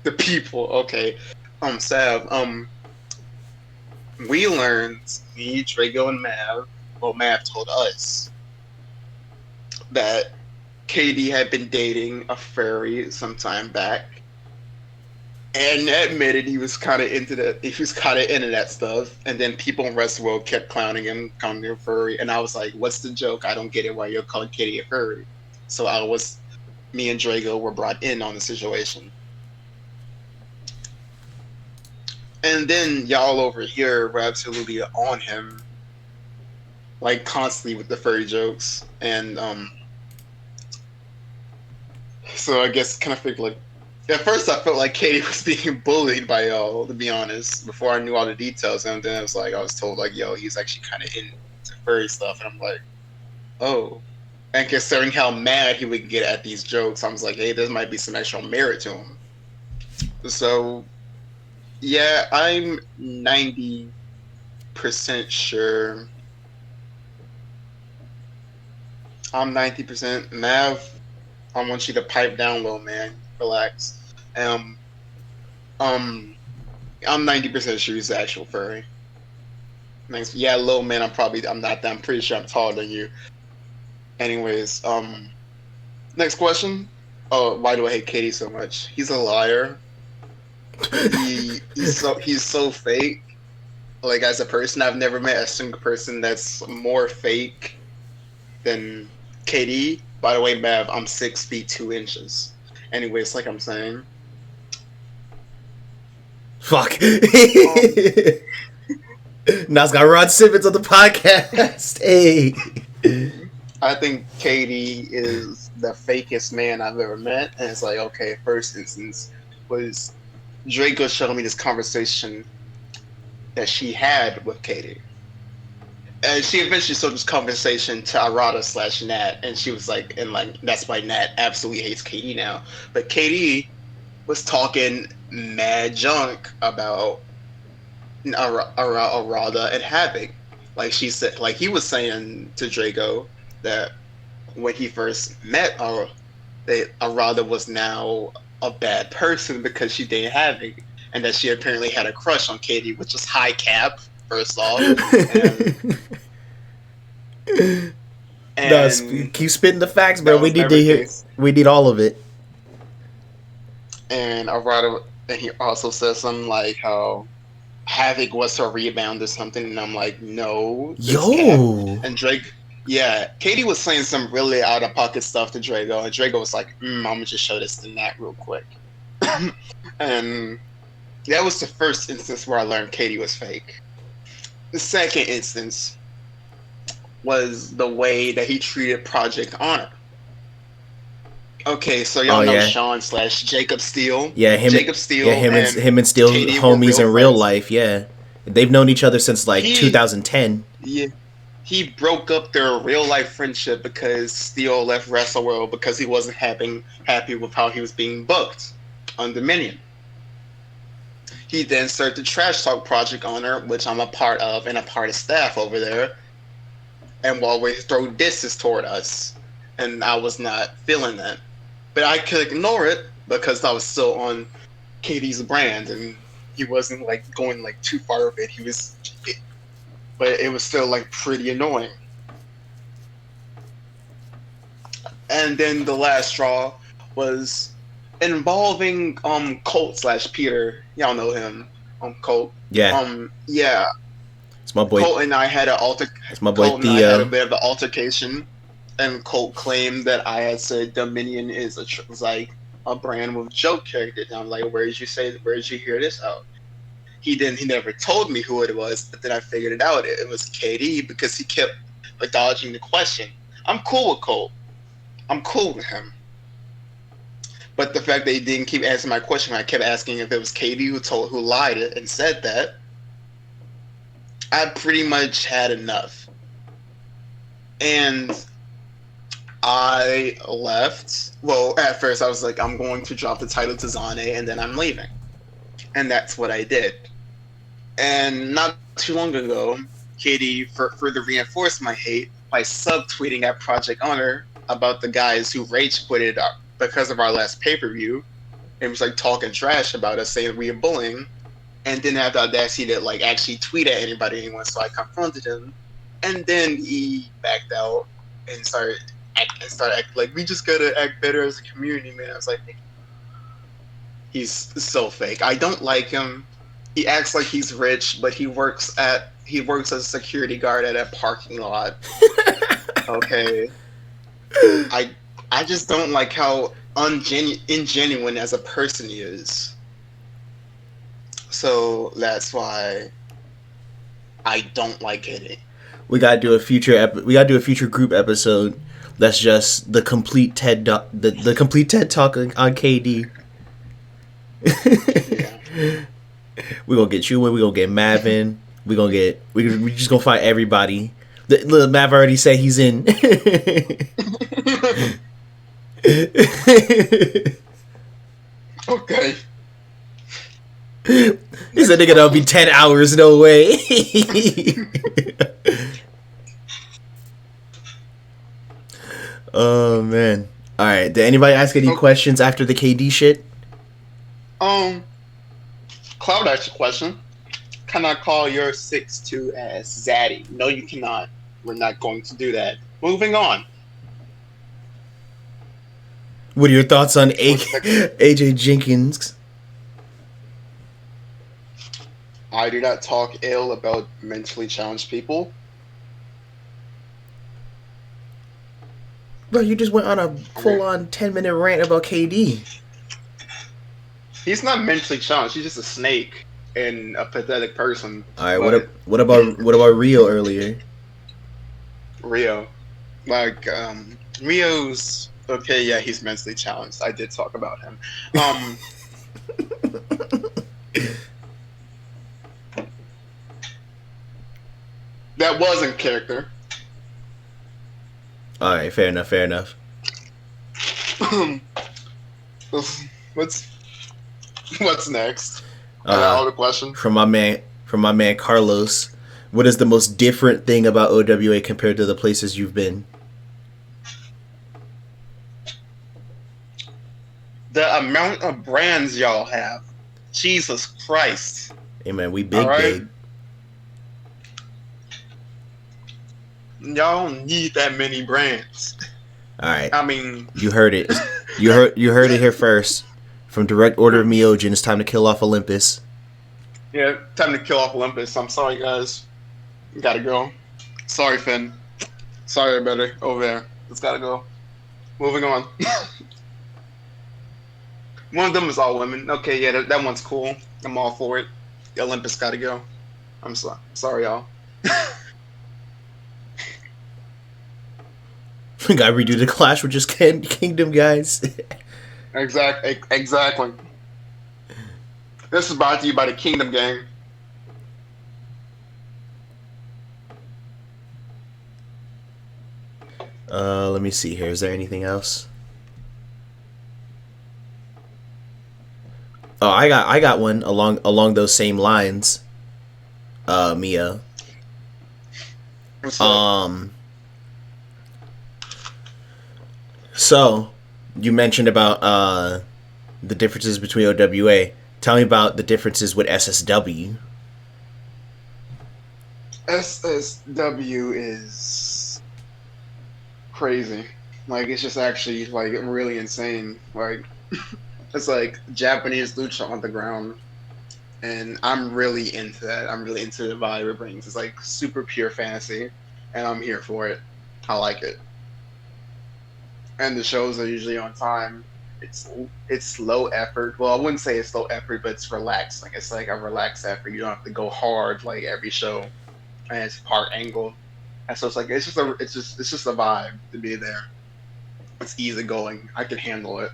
the people. Okay. Sav. We learned, me, Drago, and Mav. Well, Mav told us that KD had been dating a furry some time back, and admitted he was kind of into that stuff. And then people in Westworld kept clowning him, calling him furry. And I was like, "What's the joke? I don't get it. Why you're calling KD a furry?" So me and Drago were brought in on the situation. And then y'all over here were absolutely on him, constantly with the furry jokes. And so I guess kind of figured at first I felt like Katie was being bullied by y'all, to be honest, before I knew all the details. And then I was told yo, he's actually kind of into furry stuff. And I'm like, oh. And considering how mad he would get at these jokes, I was like, hey, there might be some actual merit to him. So yeah, I'm 90% sure. I'm 90%. Mav, I want you to pipe down low, man. Relax. I'm 90% sure he's the actual furry. Thanks. Yeah, low, man, I'm not that. I'm pretty sure I'm taller than you. Anyways, next question. Oh, why do I hate Katie so much? He's a liar. He's so fake. As a person, I've never met a single person that's more fake than KD. By the way, Mav, I'm 6 feet 2 inches. Anyways, like I'm saying. Fuck. Now it's got Rod Simmons on the podcast. Hey. I think Katie is the fakest man I've ever met, and it's like, okay, first instance was Draco showing me this conversation that she had with Katie. And she eventually showed this conversation to Arata slash Nat, and she was like, and like, that's why Nat absolutely hates Katie now. But Katie was talking mad junk about Arata and Havoc. Like she said, like he was saying to Draco that when he first met Arata was now a bad person because she didn't have it, and that she apparently had a crush on Katie, which was high cap, first off. Keep spitting the facts, bro. We need never to hear. case. We need all of it. And Arata, and he also says something like how Havoc was her rebound or something, and I'm like, no. And Drake, yeah, Katie was saying some really out of pocket stuff to Draco, and Draco was like, I'm gonna just show this to Nat real quick. And that was the first instance where I learned Katie was fake. The second instance was the way that he treated Project Honor. Okay, so y'all know Sean / Jacob Steele. Yeah, Jacob Steele. Yeah, him and Steele Katie homies in real friends. life. Yeah, they've known each other since like 2010. Yeah, he broke up their real life friendship because Steele left WrestleWorld because he wasn't happy with how he was being booked on Dominion. He then started the Trash Talk Project Honor, which I'm a part of and a part of staff over there, and will always throw disses toward us, and I was not feeling that. But I could ignore it because I was still on Katie's brand, and he wasn't like going like too far of it. But it was still like pretty annoying. And then the last straw was involving Colt / Peter. Y'all know him, Colt. Yeah. Yeah. It's my boy. Colt and I had It's my boy Colt and I had a Theo. bit of an altercation, and Colt claimed that I had said Dominion is like a brand with joke characters. And I'm like, where did you hear this out? He never told me who it was, but then I figured it out. It was KD because he kept dodging the question. I'm cool with Colt. I'm cool with him. But the fact that he didn't keep answering my question, I kept asking if it was KD who lied and said that, I pretty much had enough. And I left. Well, at first I was like, I'm going to drop the title to Zane and then I'm leaving. And that's what I did. And not too long ago, Katie further reinforced my hate by subtweeting at Project Honor about the guys who rage quitted because of our last pay-per-view, and was like talking trash about us, saying we were bullying, and didn't have the audacity to like actually tweet at anyone. So I confronted him, and then he backed out and started acting like we just gotta act better as a community, man. I was like, he's so fake. I don't like him. He acts like he's rich, but he works as a security guard at a parking lot. Okay. I just don't like how ingenuine as a person he is. So that's why I don't like it. We gotta do a future group episode that's just the complete the complete TED talk on KD. Yeah. We gonna get you in. We gonna get Mavin. We just gonna find everybody. Look, Mav already said he's in. Okay. He said, "Nigga, that'll be 10 hours. No way." Oh man. All right. Did anybody ask any questions after the KD shit? Cloud asked a question. Can I call your 6'2" as Zaddy? No, you cannot. We're not going to do that. Moving on. What are your thoughts on AJ Jenkins? I do not talk ill about mentally challenged people. Bro, you just went on a full-on 10-minute rant about KD. He's not mentally challenged. He's just a snake and a pathetic person. All right, what about Rio earlier? Rio. Like, Rio's okay. Yeah, he's mentally challenged. I did talk about him. That wasn't character. All right, fair enough. Fair enough. What's next? All the question From my man Carlos. What is the most different thing about OWA compared to the places you've been? The amount of brands y'all have. Jesus Christ. Hey man, we big All right. big. Y'all don't need that many brands. All right. I mean, You heard it. You heard it here first. From direct order of MYOJIN, it's time to kill off Olympus. yeah, time to kill off Olympus. I'm sorry, guys. Gotta go. Sorry, Finn. Sorry, everybody over there. It's gotta go. Moving on. One of them is all women. Okay, yeah, that one's cool. I'm all for it. The Olympus gotta go. I'm sorry, y'all. We gotta redo the Clash with just Kingdom, guys. Exactly. This is brought to you by the Kingdom Gang. Let me see here. Is there anything else? Oh, I got one along those same lines. Mia. So you mentioned about the differences between OWA. Tell me about the differences with SSW. SSW is crazy. Like, it's just actually like really insane. Like, it's like Japanese lucha on the ground, and I'm really into that. I'm really into the vibe it brings. It's like super pure fantasy, and I'm here for it. I like it. And the shows are usually on time. It's low effort. Well, I wouldn't say it's low effort, but it's relaxing. It's like a relaxed effort. You don't have to go hard like every show, and it's part angle. And so it's like it's just a vibe to be there. It's easy going. I can handle it.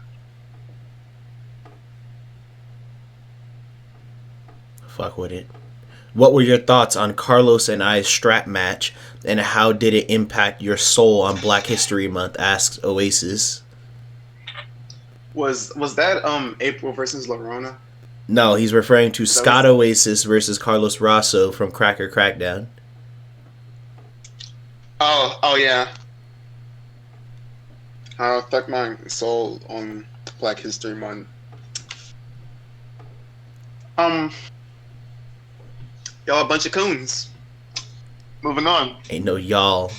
Fuck with it. What were your thoughts on Carlos and I's strap match, and how did it impact your soul on Black History Month? Asks Oasis. Was that April versus Lorona? No, he's referring to Scott Oasis versus Carlos Rosso from Cracker Crackdown. Oh yeah. How affect my soul on Black History Month? Y'all a bunch of coons. Moving on. Ain't no y'all.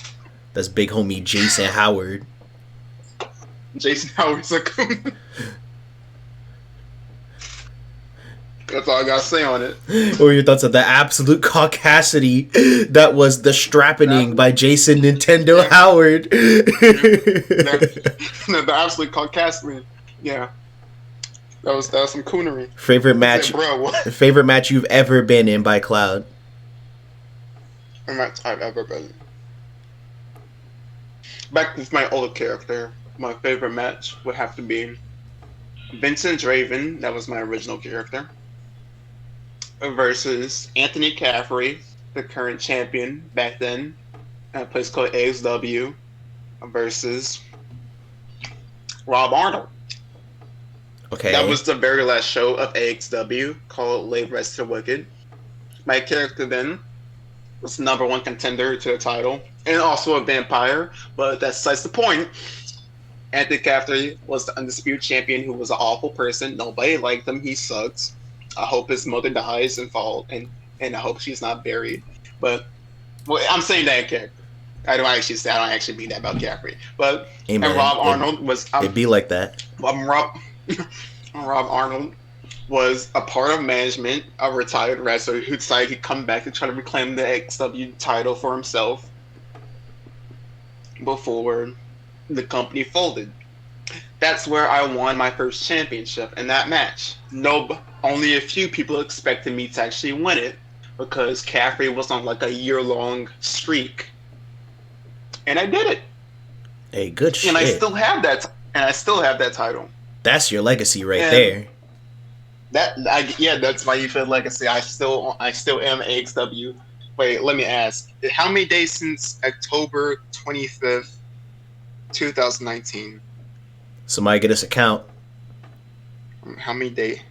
That's big homie Jason Howard. Jason Howard's a coon. That's all I gotta say on it. What were your thoughts on the absolute caucasity that was the strappening by Jason Nintendo Howard? The absolute caucasity. Yeah. That was some coonery. Favorite match, Bro, what? favorite match you've ever been in by Cloud? Match I've ever been. Back with my older character, my favorite match would have to be Vincent Draven, that was my original character, versus Anthony Caffrey, the current champion back then, at a place called AXW, versus Rob Arnold. Okay. That was the very last show of AXW, called Lay Rest to the Wicked. My character then was #1 contender to the title, and also a vampire, but that's besides the point. Anthony Caffrey was the undisputed champion who was an awful person. Nobody liked him. He sucks. I hope his mother dies and I hope she's not buried. But well, I'm saying that character. I don't actually mean that about Caffrey. But Hey, man, and Rob Arnold was It'd be like that. Rob Arnold was a part of management, a retired wrestler who decided he'd come back to try to reclaim the XW title for himself before the company folded. That's where I won my first championship in that match. Only a few people expected me to actually win it because Caffrey was on like a year-long streak. And I did it. Hey, good shit. And I still have that. Title. That's your legacy right And there. That's my UFED legacy. I still am AXW. Wait, let me ask. How many days since October 25th, 2019? Somebody get us a count. How many days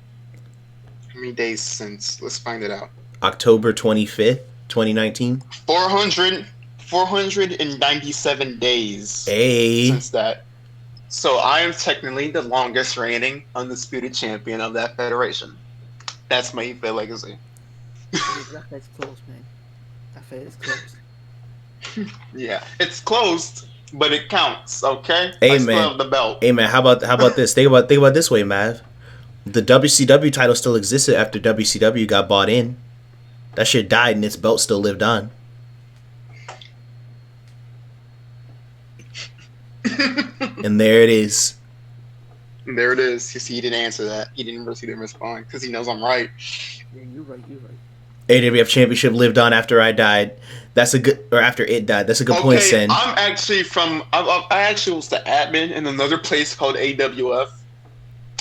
since? Let's find it out. October 25th, 2019. 497 days Hey. since that. So I am technically the longest reigning undisputed champion of that federation. That's my UFED legacy. That fed's closed, man. That fed is closed. Yeah, it's closed, but it counts. Okay. Hey, I still man. have the belt. Hey man, how about this? Think about this way, Mav. The WCW title still existed after WCW got bought in. That shit died and its belt still lived on. And there it is. There it is. You see, he didn't answer that. He didn't respond because he knows I'm right. Yeah, you're right. AWF Championship lived on after I died. After it died. That's a good point, Sen. I actually was the admin in another place called AWF.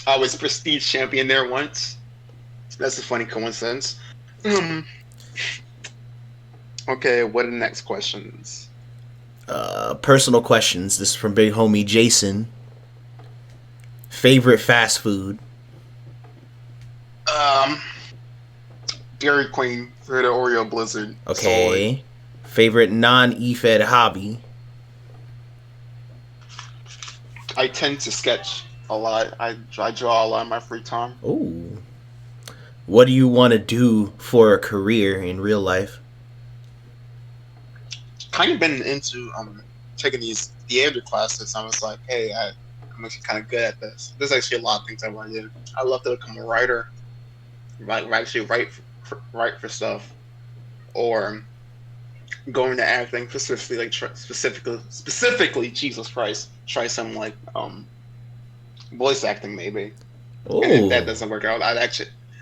I was Prestige Champion there once. That's a funny coincidence. Okay, what are the next questions? Personal questions. This is from big homie Jason. Favorite fast food? Dairy Queen for the Oreo Blizzard. Okay. Solid. Favorite non-EFED hobby? I tend to sketch a lot. I draw a lot in my free time. Ooh. What do you want to do for a career in real life? Kind of been into taking these theater classes. I was like, hey, I'm actually kind of good at this. There's actually a lot of things I want to do. I love to become a writer. Write for stuff, or go into acting specifically. Jesus Christ, try something like voice acting maybe. Ooh. And if that doesn't work out, I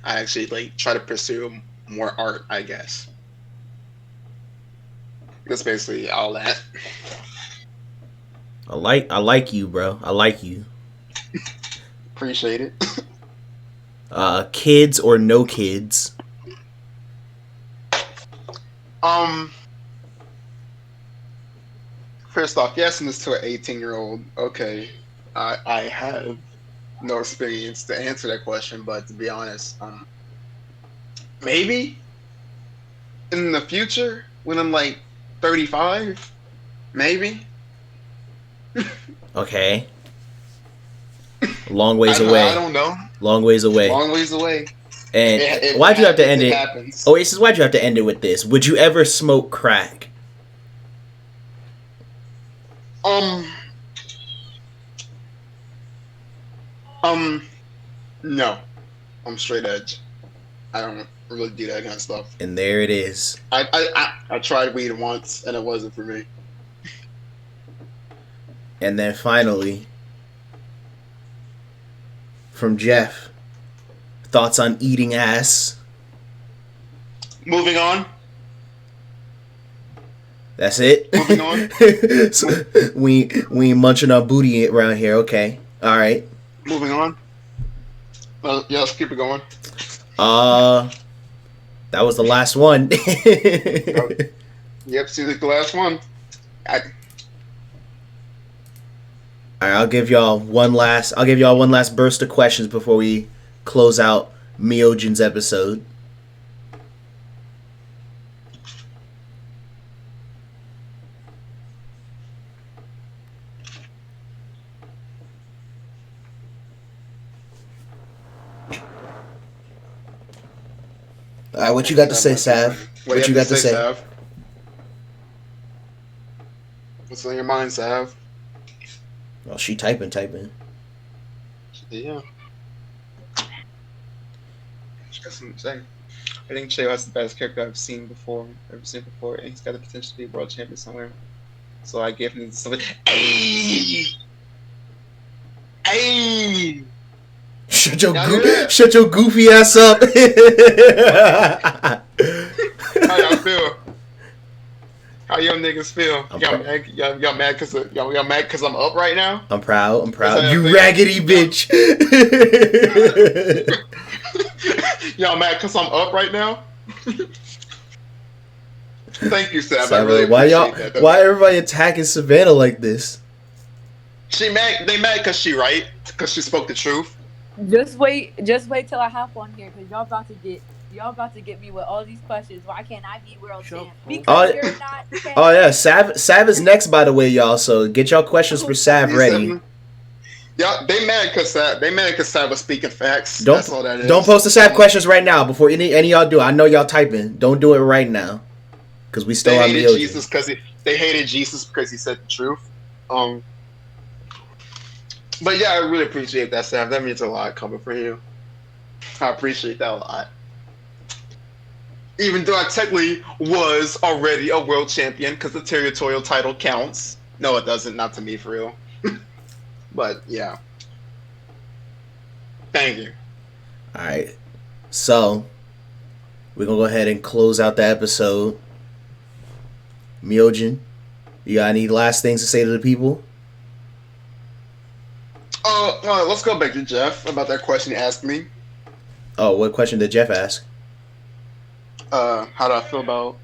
actually like try to pursue more art, I guess. That's basically all that. I like you, bro. I like you. Appreciate it. Kids or no kids? First off, yes, and this to an 18-year-old. Okay, I have no experience to answer that question, but to be honest, maybe in the future when I'm like 35, maybe. Okay. Long ways away. I don't know. Long ways away. Long ways away. And why'd you have to end it? Happens. Oasis, why'd you have to end it with this? Would you ever smoke crack? No. I'm straight edge. I don't really do that kind of stuff. And there it is. I tried weed once and it wasn't for me. And then finally, from Jeff, thoughts on eating ass? Moving on. That's it? Moving on. So, we ain't munching on booty around here. Okay. All right. Moving on. Yeah, let's keep it going. That was the last one. Yep, see the last one. All right, I'll give y'all one last burst of questions before we close out MYOJIN's episode. All right, what you got to say, Sav? What you got to say? Sav? What's on your mind, Sav? Well, she typing. Yeah. She got something to say. I think Sheo has the best character I've ever seen before, and he's got the potential to be a world champion somewhere. So I gave him something. Hey! Shut your goofy ass up. How y'all feel? How y'all niggas feel? Y'all mad because y'all mad because I'm up right now? I'm proud. that You thing? raggedy bitch. Y'all mad because I'm up right now? Thank you, Sav. I Savannah, really appreciate that. why everybody attacking Savannah like this? They mad because she right? Because she spoke the truth? Just wait till I hop on here because y'all about to get me with all these questions. Why can't I be world Sure. champ? Because you're not. Oh yeah, Sav is next, by the way, y'all. So get y'all questions for Sav ready. Y'all, they mad because Sav was speaking facts. Don't That's all that is. don't post the Sav questions right now before any of y'all do. I know y'all typing. Don't do it right now, because we still They on hated MYOJIN. Jesus because they hated Jesus because he said the truth. But yeah, I really appreciate that, Sav. That means a lot coming from you. I appreciate that a lot. Even though I technically was already a world champion because the territorial title counts. No, it doesn't. Not to me, for real. But yeah. Thank you. All right, so we're gonna go ahead and close out the episode. MYOJIN, you got any last things to say to the people? Let's go back to Jeff about that question you asked me. Oh, what question did Jeff ask? How do I feel about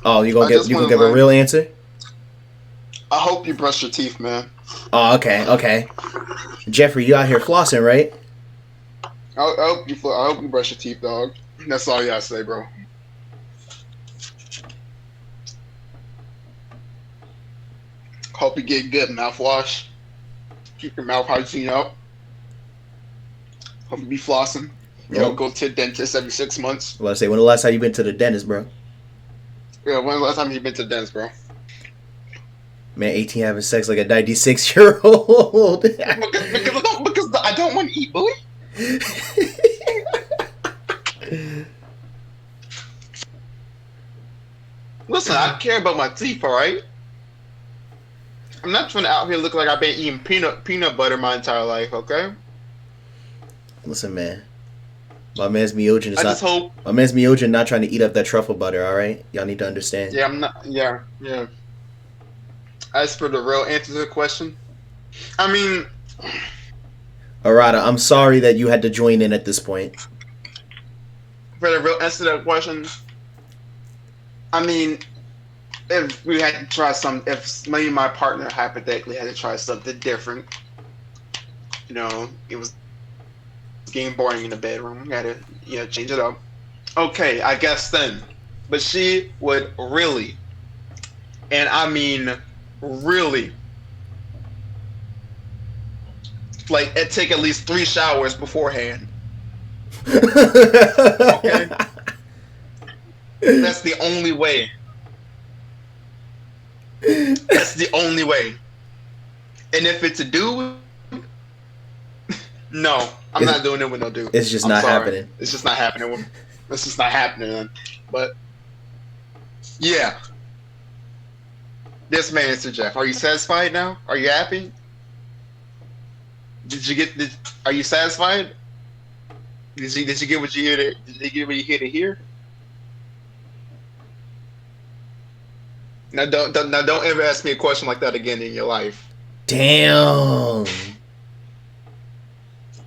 Oh, you gonna give a real answer? I hope you brush your teeth, man. Oh, okay. Jeffrey, you out here flossing, right? I hope you brush your teeth, dog. That's all you gotta say, bro. Hope you get good mouthwash. Keep your mouth hygiene up. Hope you be flossing. Go to the dentist every 6 months. Well, I say, when the last time you been to the dentist, bro? Yeah, when the last time you been to the dentist, bro? Man, 18 having sex like a 96-year-old. because I don't want to eat, boy. Listen, I care about my teeth, alright? I'm not trying to out here look like I've been eating peanut butter my entire life, okay? Listen, man. My man's MYOJIN I just hope. My man's MYOJIN not trying to eat up that truffle butter, alright? Y'all need to understand. Yeah, I'm not. Yeah. As for the real answer to the question, I mean, Arata, I'm sorry that you had to join in at this point. for the real answer to that question, I mean, if we had to try if me and my partner hypothetically had to try something different, it was getting boring in the bedroom. We had to, change it up. Okay, I guess then. But she would really, and I mean really, like, take at least 3 showers beforehand. Okay? That's the only way. That's the only way. And if it's a dude, no, I'm not doing it with no dude. It's just I'm not sorry. happening. It's just not happening. It's just not happening. But yeah, this man, Mr. Jeff, are you satisfied now? Are you happy? Are you satisfied? Did you get what you here to? Did you get what you here to hear? Now don't ever ask me a question like that again in your life. Damn.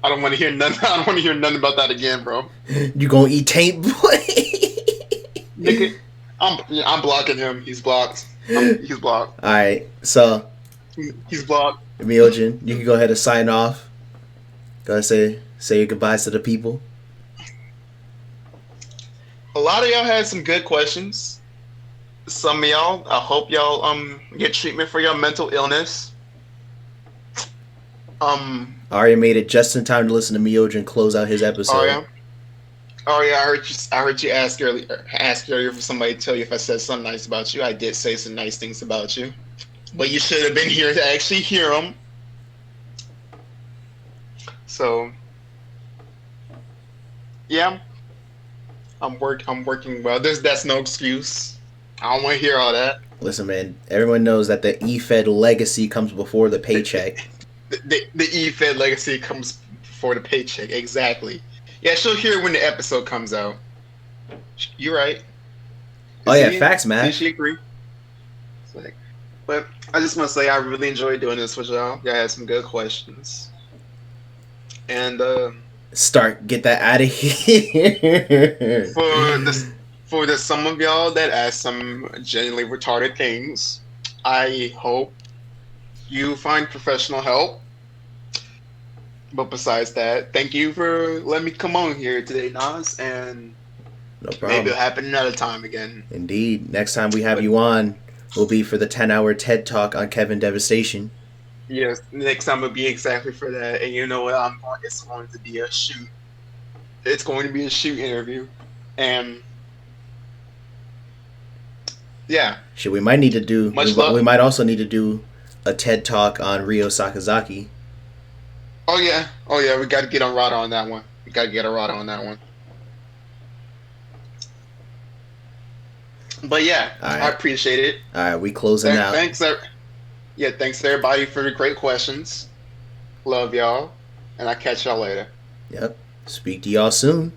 I don't want to hear nothing. I don't want to hear nothing about that again, bro. You gonna eat taint, boy? Nigga, I'm blocking him. He's blocked. He's blocked. All right, so He's blocked. MYOJIN, you can go ahead and sign off. Go ahead and say your goodbyes to the people. A lot of y'all had some good questions. Some of y'all, I hope y'all get treatment for your mental illness. I already made it just in time to listen to MYOJIN close out his episode. Oh yeah, I heard you ask earlier for somebody to tell you if I said something nice about you. I did say some nice things about you, but you should have been here to actually hear them. So yeah, I'm working well. That's no excuse. I don't want to hear all that. Listen, man, everyone knows that the E-Fed legacy comes before the paycheck. The E-Fed legacy comes before the paycheck. Exactly. Yeah, she'll hear it when the episode comes out. You're right. Oh yeah, See? facts, See, man. she agree. It's like, but I just want to say I really enjoyed doing this with y'all. Y'all had some good questions, and Get that out of here. for the some of y'all that asked some genuinely retarded things, I hope you find professional help. But besides that, thank you for letting me come on here today, Nas, and No maybe problem. it'll happen another time again. Indeed. Next time we have you on will be for the 10-hour TED Talk on Kevin Devastation. Yes, next time will be exactly for that. And you know what? It's going to be a shoot. It's going to be a shoot interview, and yeah. Shit, we might need to do. Much luck. We might also need to do a TED Talk on Ryo Sakazaki. Oh yeah. We got to get on Rada on that one. But yeah, All right. I appreciate it. All right, we closing out. Thanks everybody for the great questions. Love y'all, and I'll catch y'all later. Yep. Speak to y'all soon.